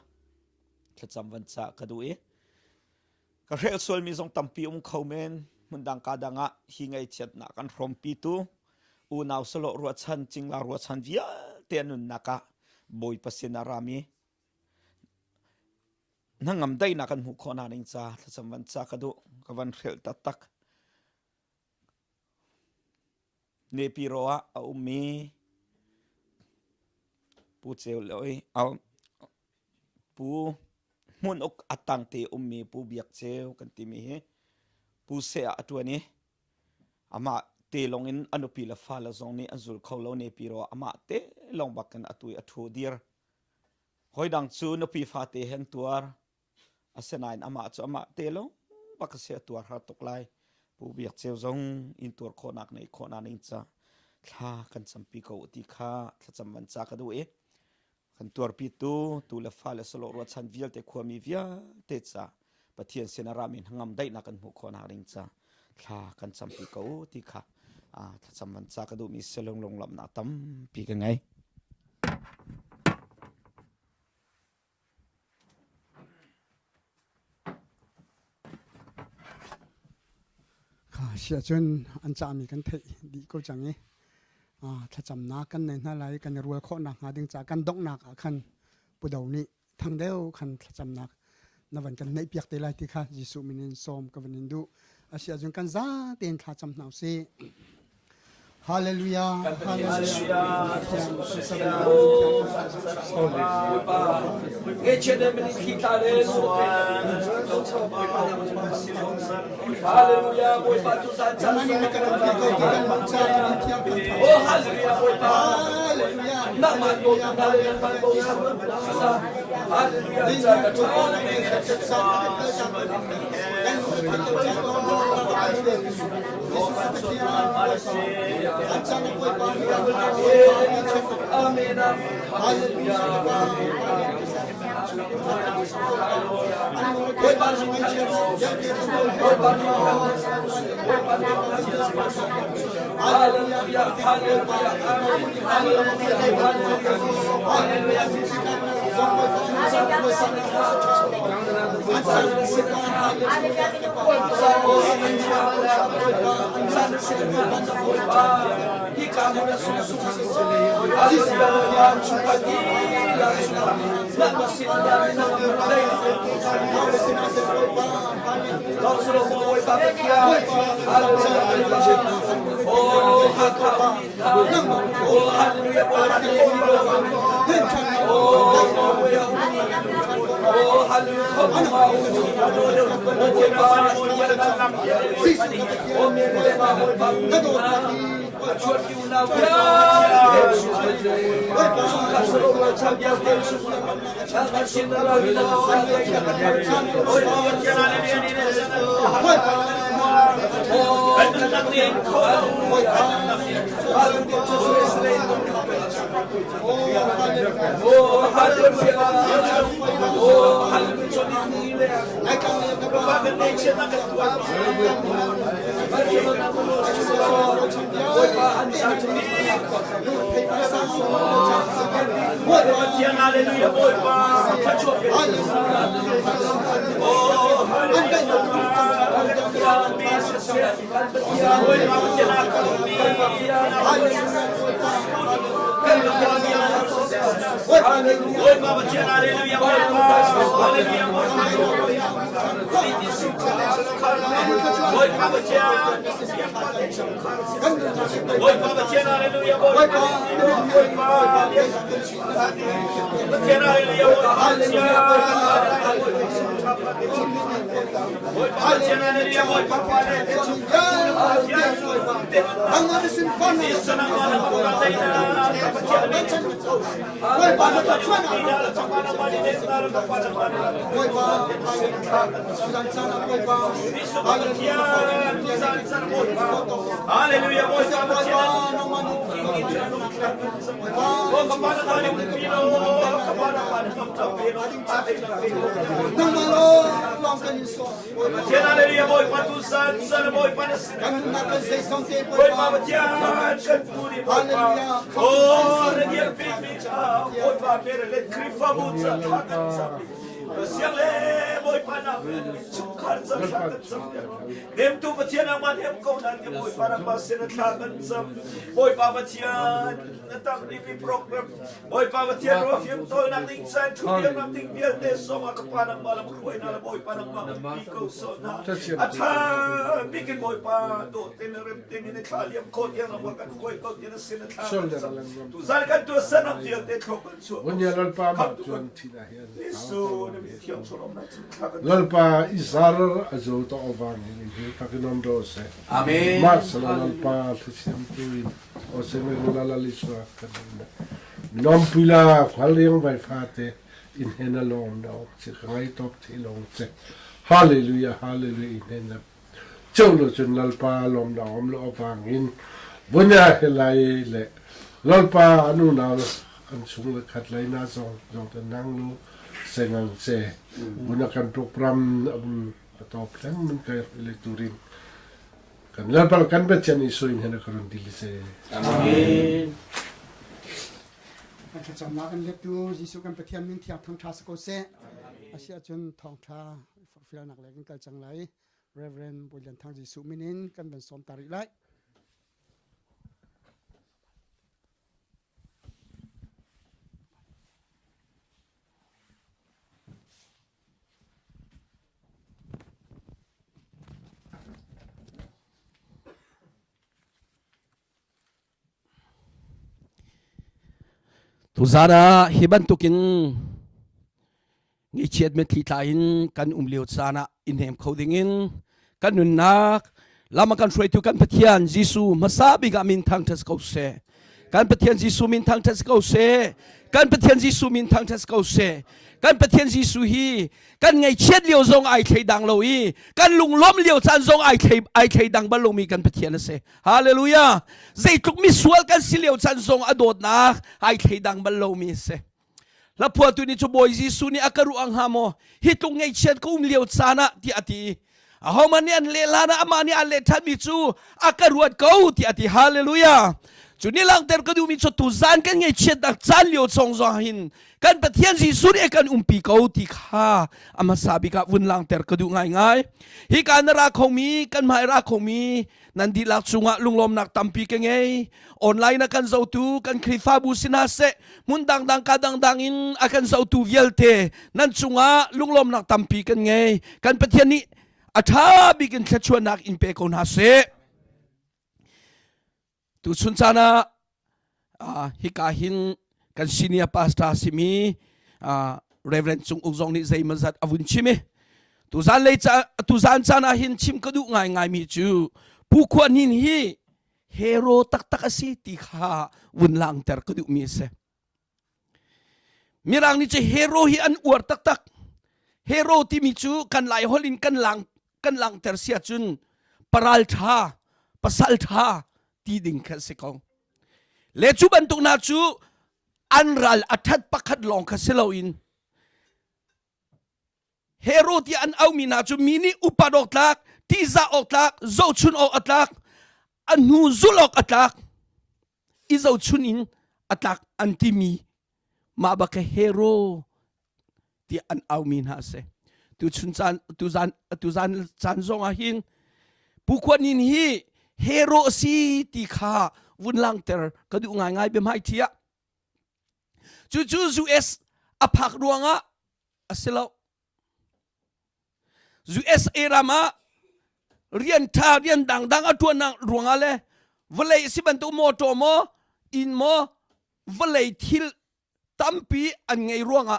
thacham wan cha ka du e ka rel sol mi zong tampi khomen mundang ka danga hi ngai chet na kan from pi tu u naw solo ru chan chingla ru chan via tenun naka boi pasina rami nangam dai na kan mu khona ning cha thacham wan cha ka du ka wan rel tak ne pi roa a ummi pu cheu loi au pu mun ok atang te ummi pu biak cheu kan ti mi he pu se atwani ama te longin anupi la fa la zong ni azul kholo ne pi ro ama te long bakan atui athu dir hoidang chu no pi fa te hen tuar asenain ama chu ama te lo bakase tuar ha toklai pu biak cheu zong in tur khonak nei khona ning cha thla kan champi ko ti kha thacham man cha ka du e kan tuar pi tu la fa la solo ro chan vial te khwami via te cha pathian senaramin hangam dai na kan mu khona ring cha thla kan champi ko ti kha thacham man cha ka du mi selong long lam na tam pi ka ngai sia chun an cha mi kan thei di ko change thacham na kan nei na lai kan rual kho na nga ding cha kan dok nak khan pudau ni thang deu khan thacham nak na van kan nei piak te lai ti kha Jesu minin som ka vanin du asia jung kan za ten tha cham nau se hallelujah hallelujah Hallelujah, boy, pa tu san san. zamani kan kan ko kan cha ti tiak kan Oh, hallelujah, boy, pa. hallelujah Nak mandu hallelujah, mandu hallelujah. Jaga Tuhan, amin, hallelujah. Boy, pa tu san san. Boy, pa tu hallelujah, hallelujah, hallelujah, Dem tu pathian aman hem ko nan ke boy para pasin at laban sam boy pa pathian natang ripi program boy pa pathian rof yung tol nating san tu yung nating viernes so makapanang malam kuy na boy pa nang mga ikaw so na at bikin boy pa do tinarem tingin ni kaliam ko yang ang wakat kuy ko yan sinat tu zal kan tu san ang viernes ko kan so Bunyalan pa ma chuan thina hian. so na bitiang so na Lalpa izar azo to ovang ni kakinom do se. amen Mas lalpa thisiam tuin o se me lala liswa kadina. Minom pila khaliang vai fate in hena long no se ngai top thilong se. Hallelujah hallelujah in hena. Cholo chun lalpa lom na om lo ovang in bunya helai le. Lalpa anu na an sung le khat lai na zong ta nang lu sengang se gunakan program atau plan man kay elektorin kan lalpal kan betyan isuin hena karon dili se amen kan cha ma kan le tu Jesu kan pathian min thiak thang tha ko se asia chun thong tha fil nak le kan kal chang lai reverend bulian thang Jesu minin kan ban som tarik lai tu zana hiban tukin ngi chiat me thi tlain kan liu chana in hem khodingin kan nun nak lama kan shroi tu kan pathian jisu masabi ga min thang thas ko se kan pathian jisu min thang thas ko se kan pathian jisu min thang thas ko se kan pathian jisu hi kan ngai chiat liu zong ai thei dang lo i kan lung lom liu chan zong ai thei dang ba lo mi kan pathian se hallelujah zai tuk mi sual kan si liu chan zong adot na ai thei dang ba lo mi se la phua tu ni chu boy jisu ni akaru ang hamo hi tung ngai chiat ko liu chana ti ati ahomani an le lana amani an le that mi chu akaruat ko ti ati hallelujah chu ni lang ter ko du mi chu tu zan kan ngai chiat dak chan liu chong zo hin kan pathian jisu ni kan pi ko ti kha ama sabi ka vun lang ter ko du ngai hi kan ra khomi kan mai ra khomi nan di lak chunga lunglom nak tampi ke ngei online na kan zo tu kan khrifa bu sina se mun dang dang in akan zo tu yelte nan chunga lunglom nak tampi kan ngei kan pathian ni atha bigin thachua nak in pe ko na se tu sun chana hi ka hin kan senior pastor simi reverend chung ujong ni zai mazat avun chime tu zan chana hin chim ka du ngai mi chu pu kwan hin hi hero tak asi ti kha wun lang ter ka du mi se mirang ni che hero hi an uar tak hero ti mi chu kan lai holin kan lang ter sia chun paral tha pasal tha ti ding kha se ko le chu ban tu na chu anral athat pakhat long kha se lo in hero ti an au mi na chu mini upadok tlak ti za ok tlak zo chun ok atlak anu zulok atlak i zo chun in atlak antimi ma ba ka hero ti an au mi na se tu zan chan zong a hin pu kwan in hi hero si ti kha vun lang ter ka du ngai be mai thia chu zu es aphak ruanga aselo zu es erama rian tha rian dang atun nang ruanga le volei siban tu mo to mo in mo volei thil tampi an ngei ruanga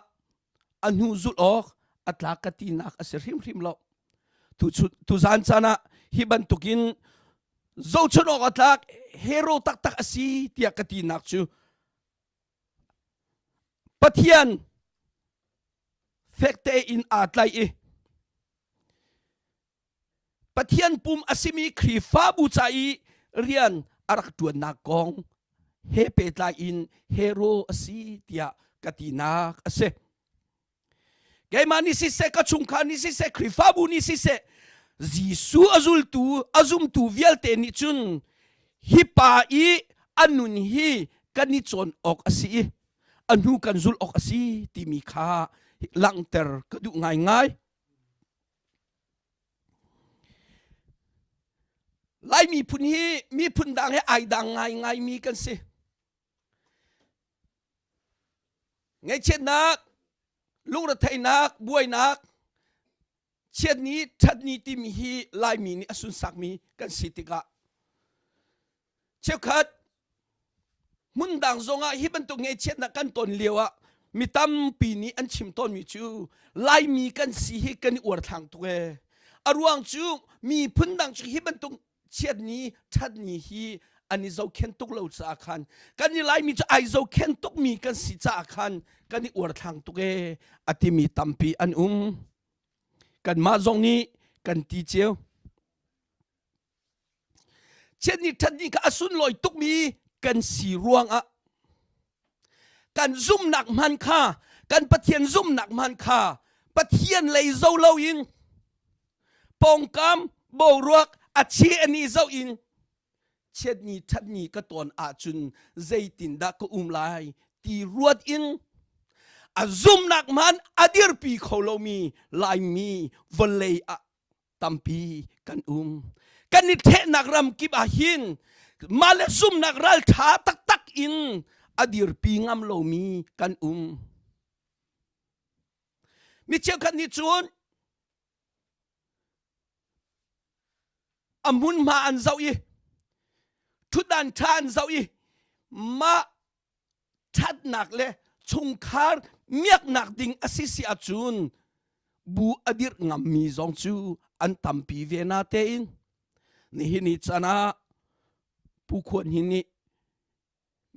anu zul ok atlakati nak asrim lo tu zan chana hiban tukin zo chun ok atlak hero tak asi tia kati nak chu pathian fekte in atlai e pathian pum asimi khrifa bu chai rian arak tuan na kong he pe tlai in hero asi tia kati nak ase Gaimani si se kachungka ni si se krifabu ni si se Jisu azum tu vielte ni chun hipa i anun hi kanichon ok asi anu kan zul ok asi timi kha langter kadu ngai lai mi pun hi mi pun dang he ai dang ngai mi kan se ngai chen nak lung ra thai nak buai nak chen ni that ni ti mi hi lai mi ni asun sak mi kan sitika chekhat mun dang zonga hi ban tu nge chen na kan ton lewa mi tam pi ni an chim ton mi chu lai mi kan si hi kan ur thang tu e aruang chu mi phun dang chu hi ban tu chen ni that ni hi ani zo khen tuk lo cha khan kan ni lai mi chu ai zo khen tuk mi kan si cha khan kan ni ur thang tu e ati mi tampi an kan ma zong ni kan ti cheu chen ni that ni ka asun loi tuk mi kan si ruang a kan zum nak man kha kan pathian zum nak man kha pathian lei zo lo in pong kam bo ruak a chi ani zo in chet ni that ni ka ton a chun zaitin da ko lai ti ruat in a zum nak man adir pi kholomi lai mi volei a tampi kan kan ni the nak ram kip a hin male zum nak ral tha tak in adir pi ngam lo mi kan mi cheu kan ni chun amun ma an zau i thudan than zau i ma chat nak le chung khar miak nak ding asisi achun bu adir ngam mi zong chu an tampi ve na te in ni hini chana pu khon hini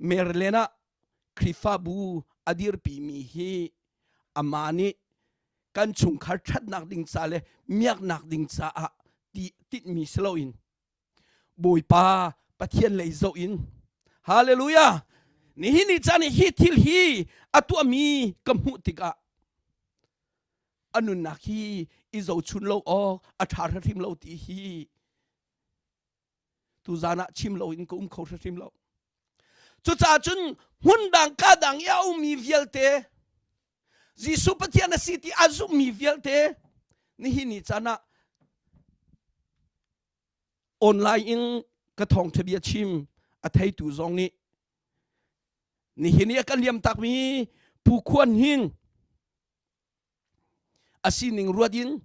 merlena krifa bu adir pi mi hi amani kan chung khar chat nak ding cha le miak nak ding cha a ti tit mi slow in boi pa pathian lei zo in hallelujah ni hini chani hi thil hi atu ami kamu tika anun nak hi izo chun lo o athar thim lo ti hi tu zana chim lo in ko kho thim lo chu cha chun hun dang ka dang ya mi vielte jisu pathian a city azu mi vielte ni hini chana online in ka thong thebia chim a thei tu zong ni hini kan liam tak mi pu khuan hin asining ruadin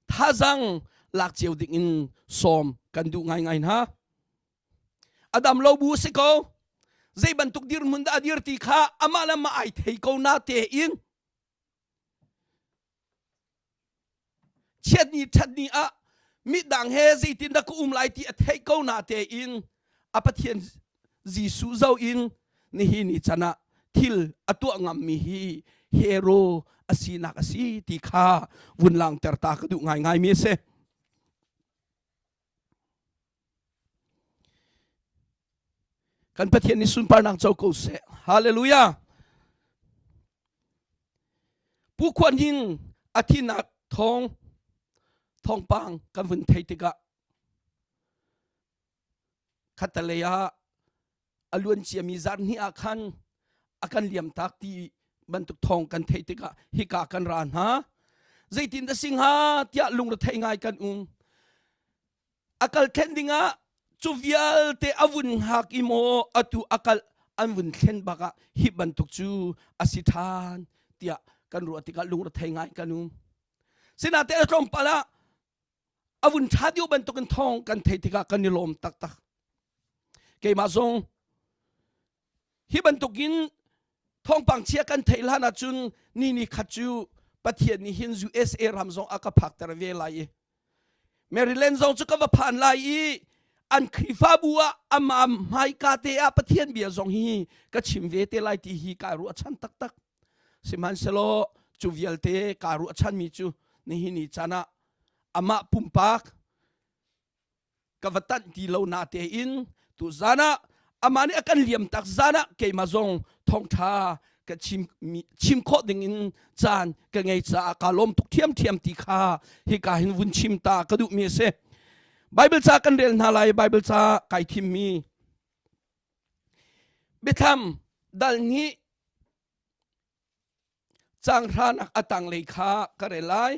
thazang lak cheu ding in som kan du ngai ngai na adam lo bu se ko zai ban tuk dir mun da dir ti kha amala ma ai thei ko na te in chet ni a mi dang he zai tin da ku lai ti a thei ko na te in apathian jisu zo in ni hi ni chana thil atu ngam mi hi hero asina asi ti kha vunlang ter ta ka du ngai ngai mi se kan pathian ni sun par nang chau ko se hallelujah pu kwan hin athina thong pang kan vun thei tika khataleya alun chi mi zan hi akhan akan liam tak ti bantuk thong kan thei tika hi ka kan ran ha zaitin da sing ha tia lung da thei ngai kan akal thendinga chuvial te avun hak imo atu akal anvun thlen baka hi bantuk chu asithan tia kan ru atika lung da thei ngai kan sina te rom pala avun thadiu bantuk kan thong kan thei tika kan ni lom tak tak ke ma zong hi bantukin thong pang chia kan theila na chun ni khachu pathian ni hin USA ramzong aka phak tar ve lai Maryland zong chu ka va phan lai an khifa bua ama mai ka te a pathian bia zong hi ka chim ve te lai ti hi ka ru achan tak tak siman selo chu vial te ka ru achan mi chu ni hi ni chana ama pumpak ka vatan ti lo na te in tu zana amani akan liam tak zana ke mazong thong tha ka chim kho ding in chan ka ngei cha ka lom tuk thiam ti kha hi ka hin vun chim ta ka du mi se bible cha kan rel na lai bible cha kai thim mi betham dal ni chang ranak atang le kha ka re lai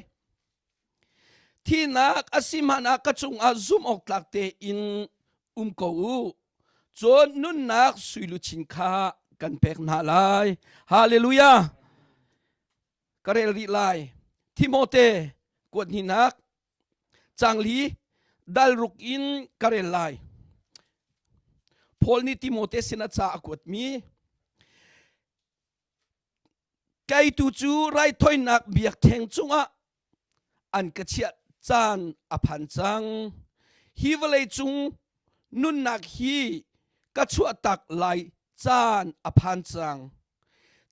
thinak asimana ka chung a zoom ok tlak te in ko chon nun nak suilu chin kha kan pek na lai hallelujah karel ri lai timote kwat ni nak changli dal ruk in karel lai pol ni timote sina cha akwat mi kai tu chu rai thoi nak biak theng chunga an ka chia chan aphan chang hi vale chung nun nak hi ka chua tak lai chan aphan chang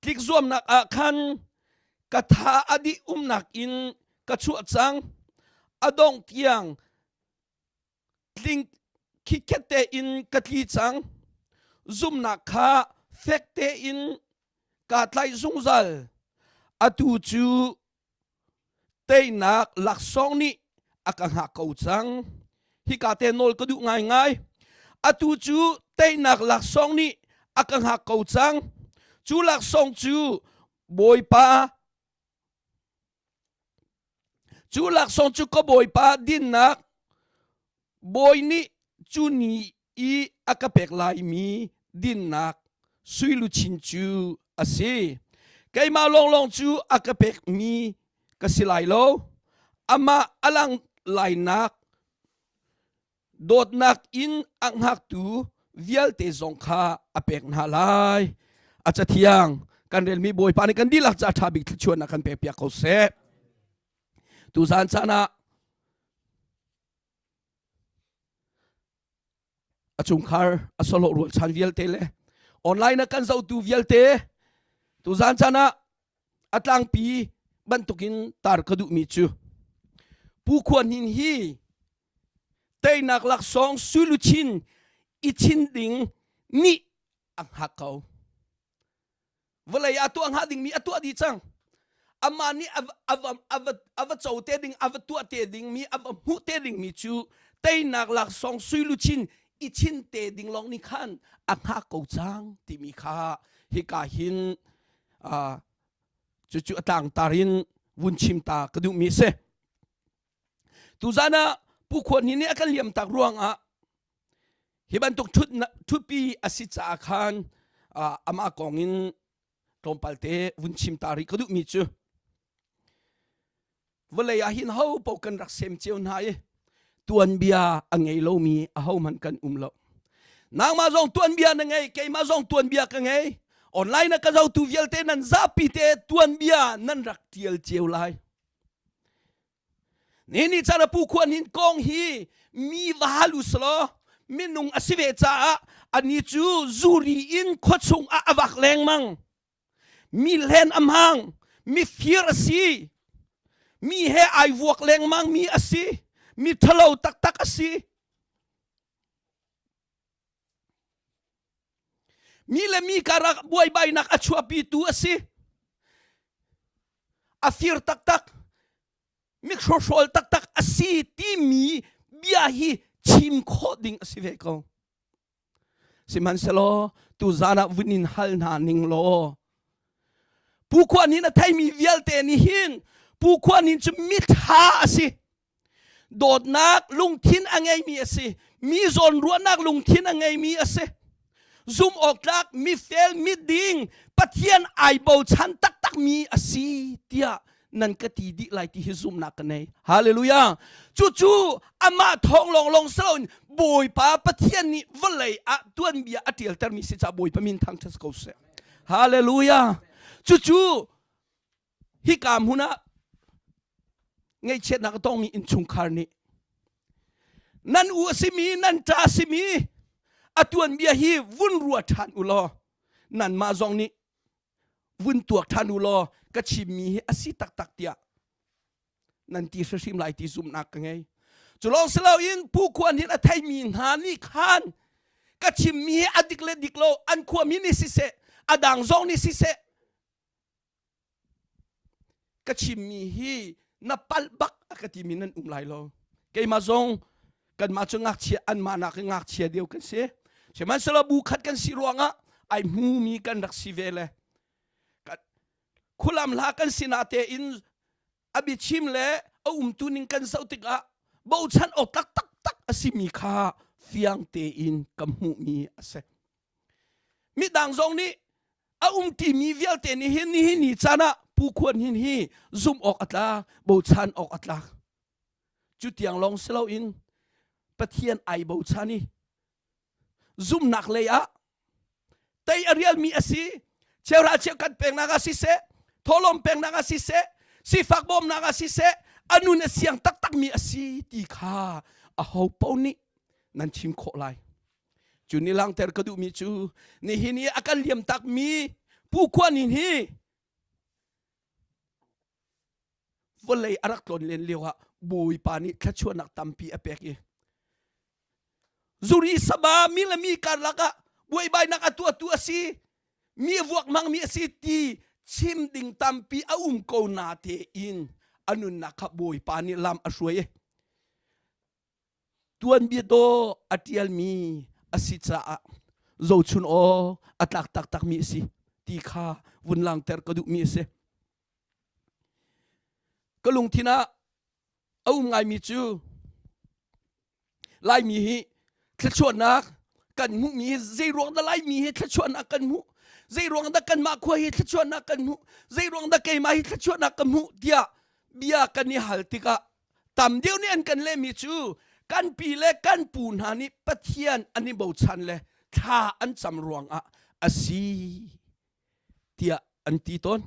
klik zuam nak a khan ka tha adi nak in ka chua chang adong tiang kling khikete in ka tli chang zum nak kha fekte in ka tlai zungzal atu chu tei nak lak song ni akang ha ko chang hi ka te nol ka du ngai ngai atu chu tei nak lak song ni akang ha ko chang chu lak song chu boi pa chu lak song chu ko boi pa din nak boi ni chu ni i akapek lai mi din nak sui lu chin chu ase kai ma long chu akapek mi kasilai lo ama alang lai nak dot nak in ang hak tu vial te zong kha apek na lai อาจจะเที่ยงกันเรียนมีบอยปานี่กันดีหลักจะทาบิกชวนนักกันเปียกเขาเสตูซานชนะอาจุงคาร์อาสโลรัวชันเวลเตเลออนไลน์นักกันเจ้าตูเวลเตตูซานชนะอัตลังปีบรรทุกินตาร์กระดูมิจูผู้ควรหินฮีเตยนักหลักสองสุลุชินอิชินดิงนี่อังหักเขาเวลาอัตัวอังหักดิงมีอัตัวดีจังอามานี่อวเจ้าเตดิงอวตัวเตดิงมีอวหูเตดิงมีจูเตยนักหลักสองสุลุชินอิชินเตดิงลองนี่ขันอังหักเขาจังที่มีค่าฮิกาหินจู่ๆต่างตารินวุนชิมตากระดูมีเสตุจานะผู้คนนี้อาการเลี่ยมตักร่วงฮิบันตุกทุปีอาศิจาคันอามากองอินตรมปัลเตวุนชิมตาริกระดูมีจูเวลาหินเฮาปกันรักเซมเจียวนายตัวนเบียอังไงโลมีเฮามันกันโลนางมาจงตัวนเบียนังไงเกยมาจงตัวนเบียกันไงออนไลน์นักเจ้าตูเวลเตนันซาปิเตตัวนเบียนันรักเทียลเจียวไลนี่จานผู้ควรหินกองฮีมีวาลุสโลมินุงอสิเวจ้าอันนี้จูจูรีอินขดชงอาวักแรงมังมีเลนอำหังมีฟิรสีมีเฮไอวกแรงมังมีอสีมีทะเลาตักอสีมีเลมีการะบวยใบนักอชัวปีตัวสิอฟิรตักมิโครโฟลตักอสีที่มีเบียฮีชิมโคดิ้งอสิเวกสิมันเสโลตูจานะวินินฮัลนานิงโลผู้ควรนี้นะไทยมีเวลเตนิหินผู้ควรนี้จะมิทาอสิโดดนักลุงทินอังไงมีอสิมีโซนรัวนักลุงทินอังไงมีอสิซุมออกจากมีเฟลมีดิ้งปะเทียนไอโบชันตักมีอสีเตียนั่นก็ตีดีไลที่ฮิซุมนักกันเองฮาเลลูยาจู่ๆอามาทองลงสลอนบอยป้าปะเทียนนี่วเลยอะตัวนเบียอติลเตอร์มีสิจ้าบอยป้ามินทางเทสโกเซฮาเลลูยาจู่ๆฮิกามหุนะไงเช็ดนักต้องมีอินชุงคาร์นี่นั่นอัวสิมีนั่นจ่าสิมีอตัวนเบียฮีวุ่นรัวทันอุลอนั่นมาจงนี้วุ่นตัวทันอุลอก็ชิมีอสิตักเตียนั่นที่ชิมไลที่ซุมนักไงจุลองสลาวินผู้ควรเห็นไทยมีหานี่ขานก็ชิมีอดิกเลดิกโลอันควรมีนิสิเสอดังจงนิสิเสก็ชิมีฮีนับปัลบักก็ที่มีนั่นไลโลเกยมาจงกันมาจงงักเชียอันมานักงักเชียเดียวกันเสียใช่ไหมสลาบุขัดกันสิรวงไอมูมีกันรักสิเวเลคุลามลากันสินาเตอินอบิชิมเลตุนิงกันเสาติกะบ่าวฉันออกตักอสิมีค่าฟิยังเตอินกัมหูมีอเซมิดังจงนี้ตีมีเวลเตนี่หินจานะผู้ควรหินฮีซุมออกอัตลาบ่าวฉันออกอัตลาจุดยังลองสลาอินปะเทียนไอบ่าวฉันนี่ซุมนักเลยแต่อริยลมีอสิเชื่อราเชื่อกันเป็นนักสิเสทอลมเป็นนักสิเสสิฟักบอมนักสิเสอนุนเสียงตักมีอสิตีขาเฮาปอนี่นั่นชิมโคไลจุนี่ลังเตอร์กระดูมีจูนี่หินี่อาการเลี่ยมตักมีผู้ควรหินฮีวันเลยอารักตนเลียนเลียวบุยปานี่แค่ชวนนักตัมปีอเปกีจุรีสบามีละมีการลักบุยใบนักตัวสิมีวกมังมีสิตีชิมดิ่งตัมปีโกนาเทอินอนุนักบุยปานี่ลำอช่วยตัวนบีโดอัติยลมีอสิจ้าโจชุนโออัตักมีสิตีขาวุนลังเตอร์กระดูมีสิก็ลุงทีน่าไงมีจูไลมีฮิทชวนนักกันมุมีใจรวงได้ไลมีฮิทชวนนักกันมุใจรวงได้กันมาคุยฮิทชวนนักกันมุใจรวงได้เกยมาฮิทชวนนักกันมุเดียเบียกันนี่ฮัลติกะตามเดียวนี่อันกันเลมีจูกันปีเล็กกันปูนหานี่ปะเทียนอันนี้บ่ชันเลยถ้าอันจำรวงอสี ตียอันตีต้น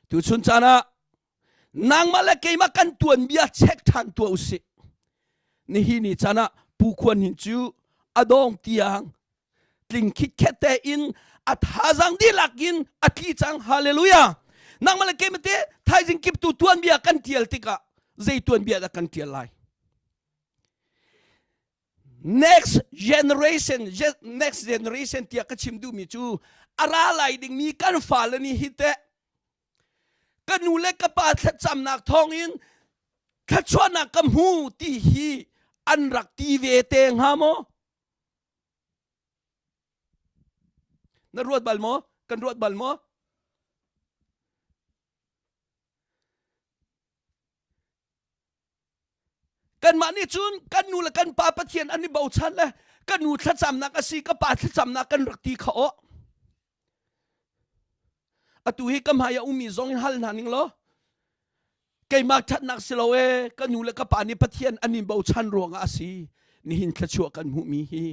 ตุชุนจานะนางมาเลเกมากันตัวเบียเช็คทันตัวอุสินี่ฮีนี่จานะผู้ควรหินจูอดองเตียงกลิ่งคิดแค่แต่อินอัฐาจังดีลักอินอัฐลีจังฮาเลลูยานางมาเลเกมาเตะไทยจิงกิบตัวเบียกันเทียลติกะใจตัวเบียdaกันเทียลไลnext generationเตียกชิมดูมิจูอะไรไหลดิ่งมีกันฝ่าเลนี่ฮิตเตกันนูเล็กกระปาทัดจำนักทองอินทัดชวนนักกำหูตีฮีอันรักตีเวเตงฮามอนรวดบัลโมกันรวดบัลโมกันมานี่จุนกันนูและกันปาปะเทียนอันนี้เบาชันเลยกันนูทัดจำนักอาศีกระปาทัดจำนักกันรักตีเขาอตุฮิกำหายาอุมีซองฮัลนานิงโลเกมักทัดนักสิโลเอกันนูและกปานิปะเทียนอันนี้เบาชันรวงอาศีนี่หินทัดชัวกันหูมีฮี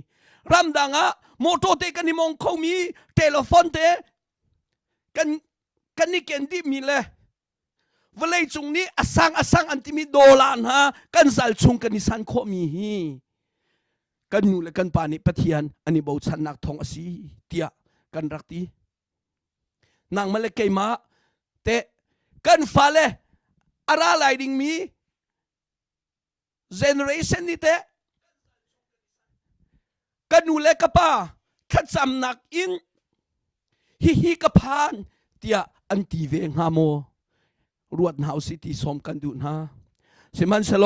รำดังะโมโตเตกันนิมองเขามีเทเลโฟนเตกันนี่เกนดิมีเลยวันเลยจุงนี้อสังอันที่มีโดลานฮะกันสัลชุงกันนิสันโคมีฮีกันนูและกันปานิปะเทียนอันนี้เบาชันนักทองอาศีเตียกันรักตีนางมาเลเกมาเตะกันฟ้าเลอะไรไหลดิ่งมีเจเนอเรชันนี้เตะกันนูเลกป้าขัดจำนักอินฮิกพานเตียอันตีเวงฮาโมรวดหนาวสิที่สมกันดูนะเสมันสโล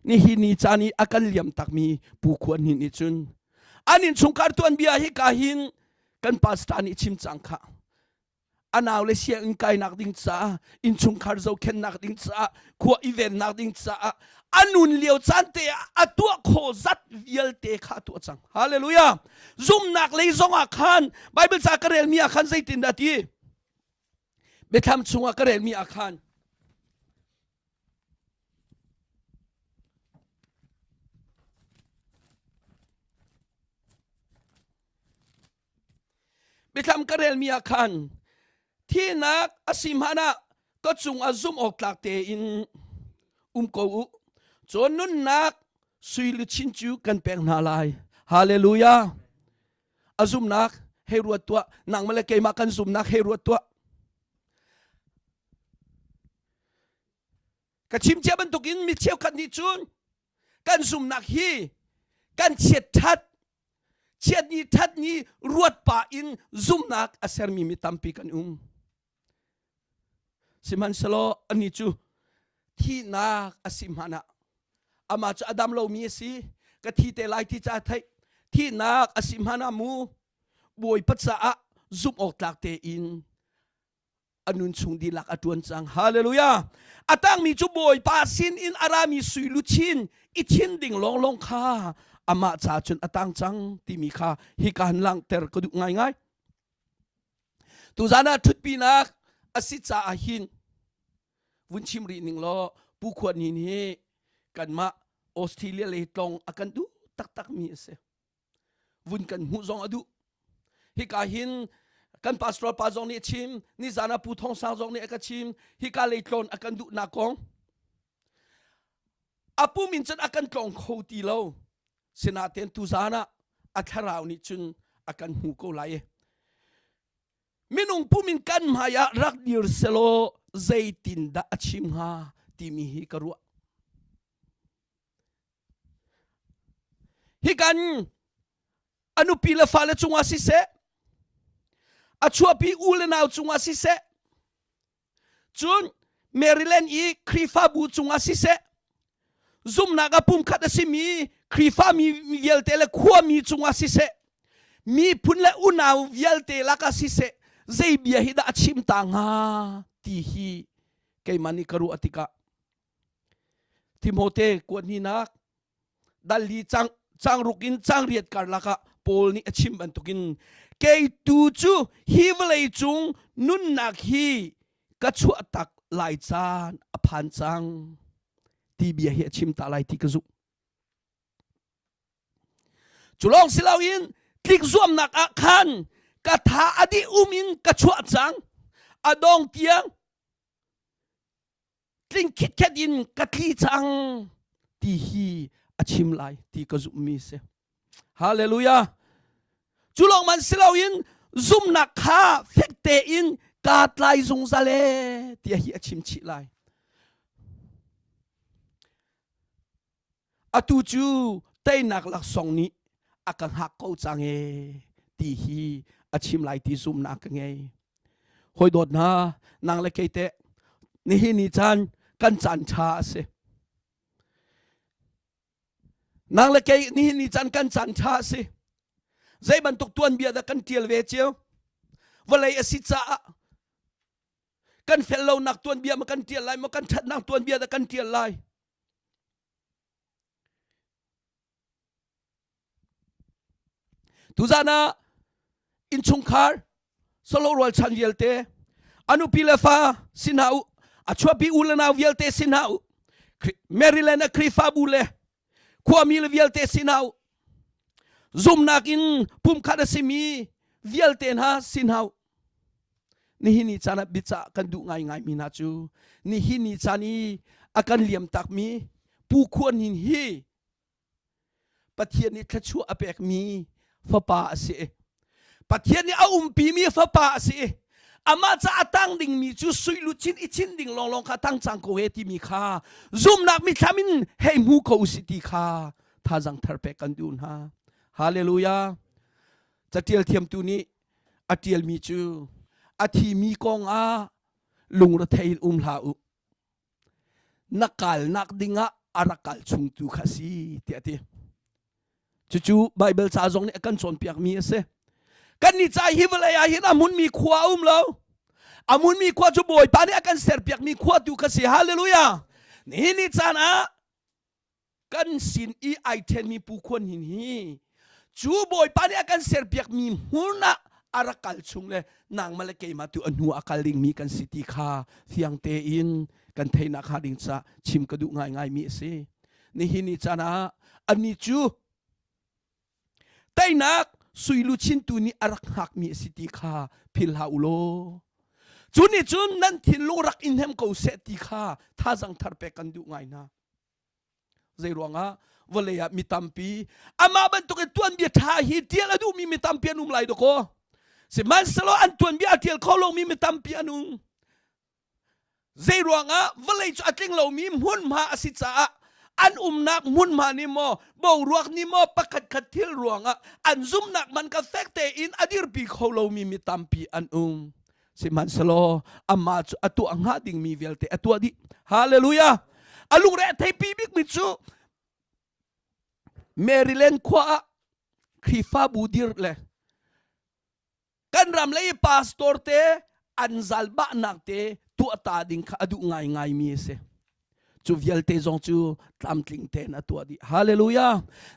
นี่ฮินีจานีอากันเลี่ยมตักมีผู้ควรหินอิจุนอันนี้ชุงการตัวนเบียฮิกาหินกันปาสตานิชิมจังค่ะอันเอาเลเซียอินไกนักดิ้งจ้าอินชุงคาร์โซเคนนักดิ้งจ้าขัวอีเวนนักดิ้งจ้าอันนุนเลียวจันเตอตัวโคจัดเยลเตขาตัวจังฮาเลลูยาซุ่มนักเลยซองอาคารไบเบิลจากกระเรลมีอาคารใจตินดาตีเบทามชุงกระเรลมีอาคารเบทามกระเรลมีอาคารที่นักอสิมหานะก็จุงอาซุมออกหลักเตอินกูจนนุนนักสุยลุชินจูกันแปลงนาลายฮาเลลูยาอาซุมนักเฮรัวตัวนางมาเลเกมากันซุมนักเฮรัวตัวกระชิมเจ้าบรรทุกินมีเชี่ยวกันนิจุนกันซุมนักฮีกันเฉียดทัดนี้ทัดนี้รวดป่าอินซุมนักอาเซอร์มีตัมปีกันสิมันสโลอันนี้จูที่นักอาสิมหานะอามาจะอดัมโลมีสิกะที่เตลัยที่จะไทยที่นักอาสิมหานะมูบวยปัจจาซุมออกจากเตอินอนุนชุงดีลักอดวนจังฮาเลลูยาอาตั้งมีจูบวยปาสินอินอารามีสุยลุชินอิชินดิ่งลงค่าอามาจะจนอาตั้งจังที่มีค่าฮิการลังเตอร์ก็ดูง่ายตุจานะทุดปีนักอาศิจาอาหินวุ้นชิมรีนิงล้อผู้ควรหินเฮกันมาออสเตรเลียเลยตรงอากันดูตักมีเสวุ้นกันหูจงอดูฮิกาหินกันพาสตอร์ปาจงนี่ชิมนิจานาผู้ทองสาวจงนี่อากันชิมฮิกาเลยตรงอากันดูนักองอาผู้มินจันอากันตรงโคตีโลเสนาเตนตุจานะอัทราวนิจุนอากันหูโกไลมินุงผู้มินกันมายารักดิรเซโลใจตินดาชิมฮาที่มีฮิกรัวฮิกันอนุปีละฟ้าละจุงอาศิเสอชัวปีอูเลนาวจุงอาศิเสจุนเมริเลนอีครีฟาบูจุงอาศิเสซุมนากาปุ่มขัดสิมีครีฟามีเวลเตเลขัวมีจุงอาศิเสมีพุ่นและอุนาวเวลเตลักอาศิเสใจเบียฮิดาชิมต่างฮาที่ฮีเกมันนิกรุอติกะทิโมเตกวนนี่นักดัลลีจังรุกินจังเรียดการลักะโปลนี่ชิมบันตุกินเกยตูจูฮีเวเลยจุงนุนนักฮีกัจฉวตักลายจานอภันจังที่เบียฮิชิมตาลายที่กจุจุลองสิลาวินคลิกซ่วมนักอาคัน กะทาอดีอุมินกะชัวจังอดองเตียงกลิ้งคิดแค่ดินกะทีจังตีฮีอชิมไลตีกะจุมีเสฮาเลลูยาจุลองมันสิเราอินซุมนักข้าเฟกเตอินกาดไลซงซาเลตีฮีอชิมชิไลอตูจูเตนักลักสองนี้อากังหักเขาจังเอตีฮีอชิมไลตีซุมนักไงหอยโดดนานางเล็กเตนี่ฮินิจันกันจันชาเสนางเล็กนี่ฮินิจันกันจันชาเสใจบรรทุกตัวนเบียดกันเทียลเวเจียววันไรอสิจ้ากันเฟลโลนักตัวนเบียมากันเทียลไลมากันชัดนักตัวนเบียดกันเทียลไลทุจานะอินชงคาร์สโลรัลชันเยลเตอนุพิเลฟาสินาอุอาชัวปีอุลนาเยลเตสินาอุเมริเลนคริฟาบูเลความิลเยลเตสินาอุซุมนักอินปุ่มคาดสิมีเยลเตนฮาสินาอุนี่ฮินิจานะบิจากันดูง่ายมีนาจูนี่ฮินิจานีอาการเลี่ยมตักมีผู้ควรหินฮีปะเทียนนี้ทัชัวอเปกมีฟ้าป่าเสปะเทียนนี้เอาปีมีฟ้าป่าเสอามาจะตั้งดิ่งมีจูสุยลุชินอิชินดิ่งลองข้าตั้งจังโกเอติมีข้าซุมนักมีทามินให้มูเขาสิติข้าท่าจังทร์เปกันดูนฮาฮาเลลูยาจะเทียลเทียมตัวนี้อาเทียลมีจูอาทีมีกองอาลุงระเทยลาอุนักกาลนักดิ่งอารักกาลชุงตูข้าสิเตียตีจู่ๆไบเบิลซาจงเนี่ยกันชนเปียกมีเสกันนี่ใจฮิวเลยอาหินอามุนมีขวาเราอามุนมีขวาจูบอยปานี่กันเสียเปียกมีขวาดูข้าสิฮาเลลูยานี่จานะกันสินอีไอเทนมีผู้คนหินฮีจูบอยปานี่กันเสียเปียกมีหุนะอารักกัลชุงเลยนางมาเลเกยมาตัวอนุอากัลลิงมีกันสิติคาเฟียงเตอินกันเทนักฮาดิงซาชิมกระดูง่ายมีเสนี่จานะอันนี้จูไตนักสุยลุชินตูนี้อารักหักมีสิติคาพิลฮาอุโลจุนี่จุนนั่นทินลูรักอินเฮมเขาเสติคาท่าจังทาร์เปกันดูง่ายนะใจรวงอ่ะวันเลยมีตัมปีอามาบันตุกตัวนี้ท่าฮิเทียลดูมีตัมปีนุ่มไหลดอกสิมันสโลอันตัวนี้อาเทียลเขาลงมีตัมปีนุ่มใจรวงอ่ะวันเลยจุดทิ้งเรามีมุ่นมาสิจ้าอันนักมุนมานิโมบ่าวรวกนิโมปะขัดขัดเที่ยวรวงอ่ะอันซุ่มนักมันก็เฟกเตอินอดีรปีเขาเรามีตัมปีอันสิมันสโลอามาจุอตัวอังหาดิ่งมีเวลเตอตัวดิฮาเลลูยาอลุงเรทให้ปีบิกมิจูเมริเลนขวาคริฟาบูดิร์เลกันรำเลยพาสตอร์เตอันซัลบะนักเตตัวตาดิ่งข้าดูง่ายมีเสจูเวลเตจงจูตามทิ้งเตนตัวดิฮาเลลูยา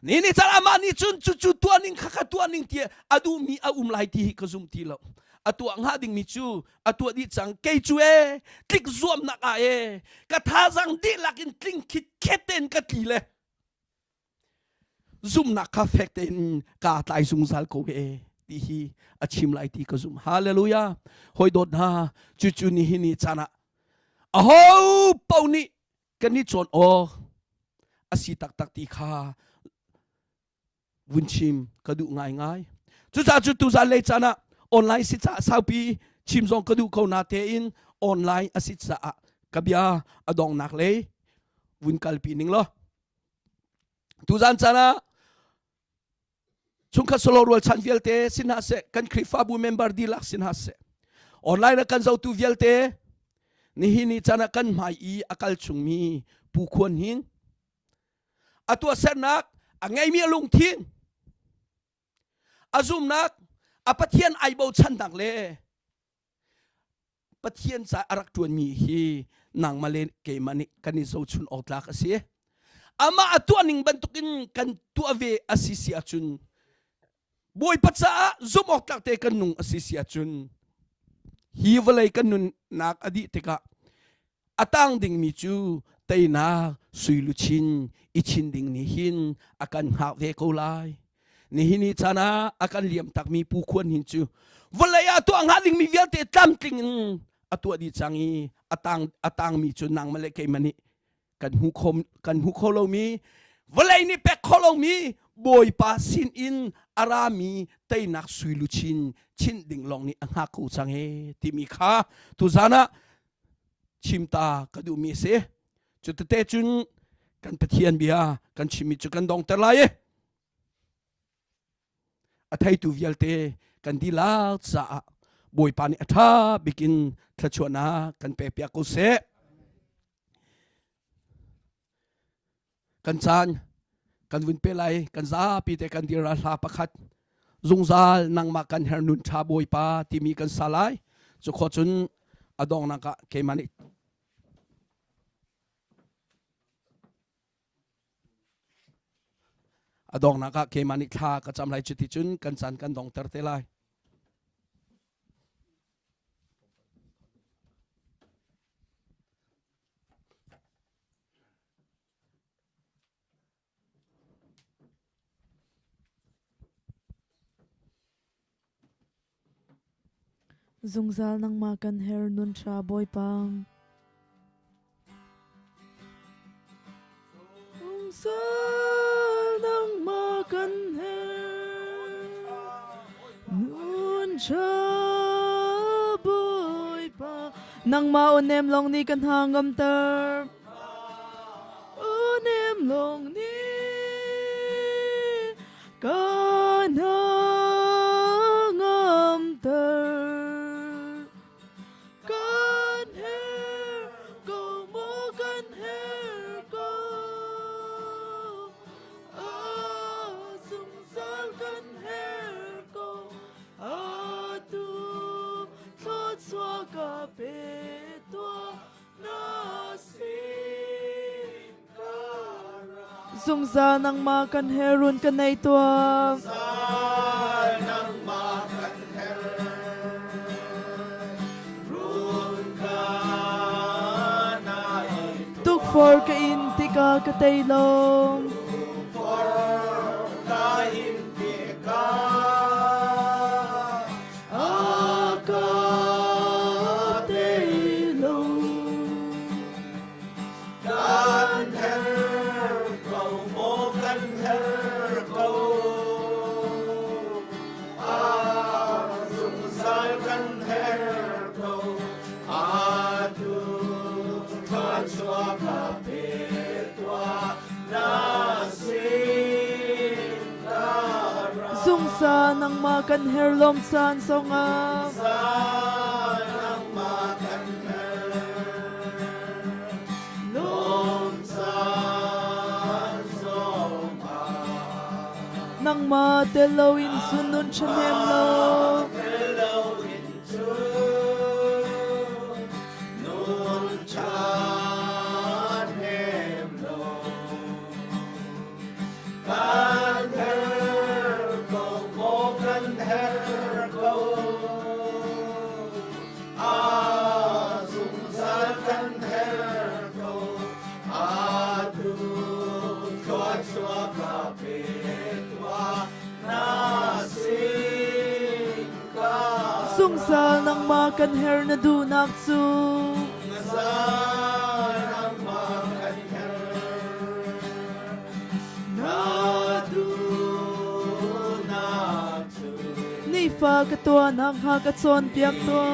นี่จารามานี่จูตัวนิ่งข้าตัวนิ่งเตียอดูมีไลที่กซุมทีละตัวงาดิ่งมีจูตัวดิจังเกจูติกซวมนักกะท่าจังดิลักินทิ้งคิดเคเตนกะทีเลยซุมนักคาเฟกเตนกาตายซุงซัลโกดีฮีอาชิมไลที่กซุมฮาเลลูยาหอยโดดนาจูนี่จานะอ้าวเป่านี่กันนี่จนอาศิตักตีข้าวุ้นชิมกระดูง่ายจุดเลยจานะออนไลน์สิจ้าสาวปีชิมซองกระดูเขานาเทอินออนไลน์อาศิจ้ากระเบียอดองนักเลยวุ้นกัลปีนิงล้อทุจานจานะชุงคัสโลรัวชันเวลเตสินหาเสกันคริฟาบูเมมเบอร์ดีลักสินหาเสออนไลน์กันเจ้าตูเวลเตนี่จานะกันหมายอากาศชุงมีผู้ควรหินตัวเสนักไงมีลุงทิ้งอาซุมนักปะเทียนไอโบชันดักเลปะเทียนจะอารักจวนมีฮีนางมาเลเกมันกันนิโซชุนออกลักเสียอามาตัวหนึ่งบรรทุกินกันตัวเวอสิเสียจุนบวยปัจจะซุมออกลักเตกันนุงอสิเสียจุนฮีวเลยกันนุนนักอดีตกะตั้งดิ่งมีจูเตนาสุยลุชินอิชินดิ่งนิหินอาการหาเวโกไล ni hini chana akan liam tak mi pu khuan hin chu volaya to ang haling mi vialte tamtling atua di changi atang mi chu nang male ke mani kan hu kholo mi volay ni pek kholo mi boy pa sin in arami tay nak suilu chin ding long ni ang haku change timi kha tu zana chimta kadu mi se chutete chun kan pathian bia kan chimi chu kan dong terlaye athai tu vialte kan dilal sa boy pani atha bikin thlachuana kan pe pia ko se kan chan kan win pe lai kan za pi te kan dira hla pakhat zungzal nang ma kan hernun tha boy pa timi kan salai chu kho chun adong na ka ke mani adong na ka ke mani tha ka cham lai chiti chun kan chan kan dong ter te lai Zungzal nang makan her nun siya boy pang. Zungzal nang makan her nun siya boy pang. Nang maunem long ni kan hangam ter. Unem long ni kan hangam ter. Zungza nang makan herun kanay tuwa. Tuk for ka inti ka kataylong. Zungsa nang makan herlom san songa. Nang matelawin sunod siya nemlo. Zungsa nang makan her na dunak su. Ni fa katwa nang hakatson piak twa.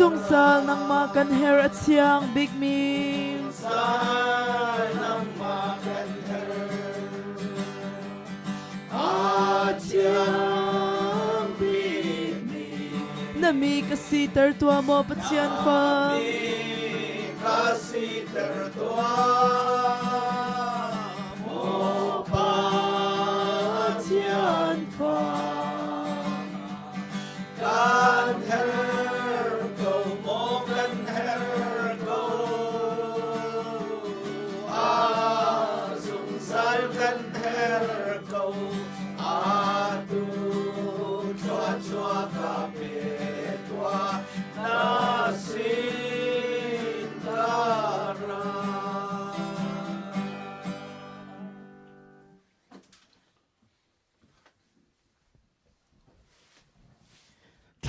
Zungsa nang makan her at siyang big meal. Nami kasiter tua mo patsyan pa. Kasiter tua mo pa.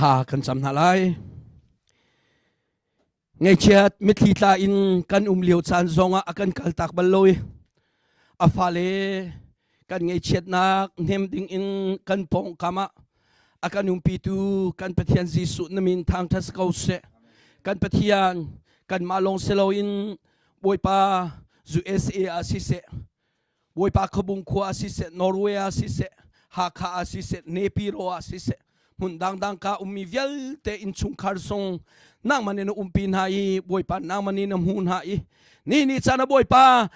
ทากันจำนาไลไงเชียดมิตรตาอินกันเลียวจานซองอากันกัลตักบัลลอยอาฟาเลกันไงเชียดนักเนมดิงอินกันปองกามะอากันปีตูกันปะเทียนจิสุนมินทางทัศกาวเสกันปะเทียนกันมาลงเซโลอินบอยปาUSA อาซิเซบอยปาขบุงขวาอาซิเซนอร์เวย์อาซิเซฮาคาอาซิเซเนปิโรอาซิเซมุนดังka mi vial te in chung khar song nang manin pin hai boi pa nang manin hun hai ni chana boi pa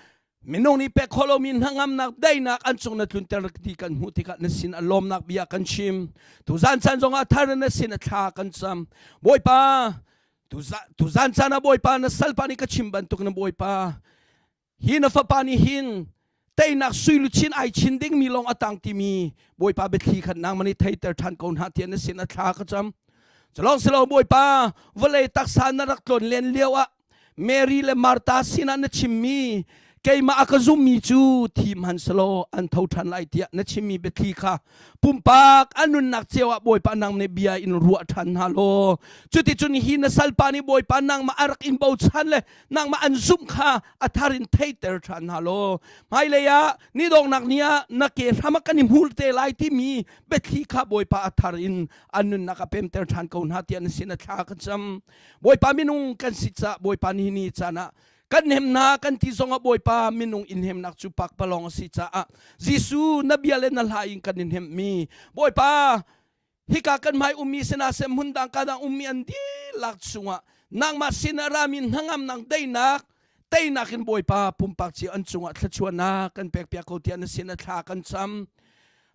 minong ni pe kholo min hangam nak dai nak an chung na tlun ter ti kan hu ti ka na sin alom nak bia kan chim tu zan chan jong a thar na sin a tha kan cham boi pa tu zan chana boi pa na sal pa ni ka chim ban tuk na boi pa hin fa pa ni hin tay nak suy chin ai chin ding mi long atang ti mi boi pa betli khan nang mani thai ter than kon ha tian sin a thla ka cham chalong selo boi pa vale tak san na rak tlon len lewa Mary le Martha sin an chimmi kay ma akazum mi chu thim han selo an thau than lai tia na chimmi betli kha pumpak anun nak chewa boi pa nang ne bia in ruwa than ha lo chuti chun hi na salpa ni boi pa nang ma arak in bau chan le nang ma an zum kha atharin thai ter than ha lo mai le ya ni dong nak nia na ke rama kanim hul te lai ti mi betli kha boi pa atharin anun nak apem ter than kon ha tia na sin a thla ka cham boi pa minung kan sitsa boi pa ni chana kan hem na kan ti zonga boi pa minung in hem nak chupak palong si cha a Jisu nabiale na laing kan in hem mi boi pa hika kan mai umi sena sem hundang kadang umi andi lak chunga nang ma sinaramin hangam nang dainak tainakin boi pa pumpak chi an chunga thlachuana kan pek pek ko tian sin a thla kan cham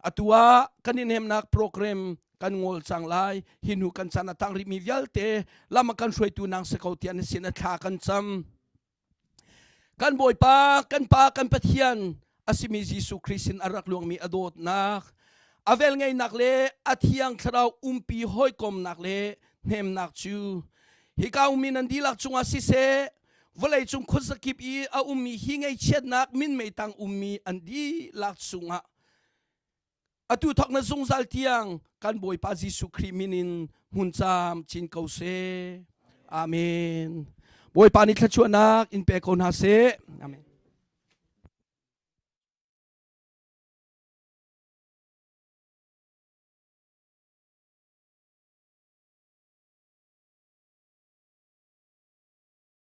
atua kan in hem nak program kan ngol chang lai hinu kan chana tang ri mi vialte lama kan shoi tu nang se ko tian sin a thla kan cham kan boi pa kan pathian asimi Jesu Christin arak luang mi adot nak avel ngai nak le athiang thrau pi hoi kom nak le nem nak chu hikau min an dilak chunga si se volai chung khosakip i a mi hi ngai chet nak min mei tang mi an di lak chunga atu thok na zung zal tiang kan boi pa Jesu Christ minin hun cham chin kau se amen boi pa ni thlachuanak in pe kon ha se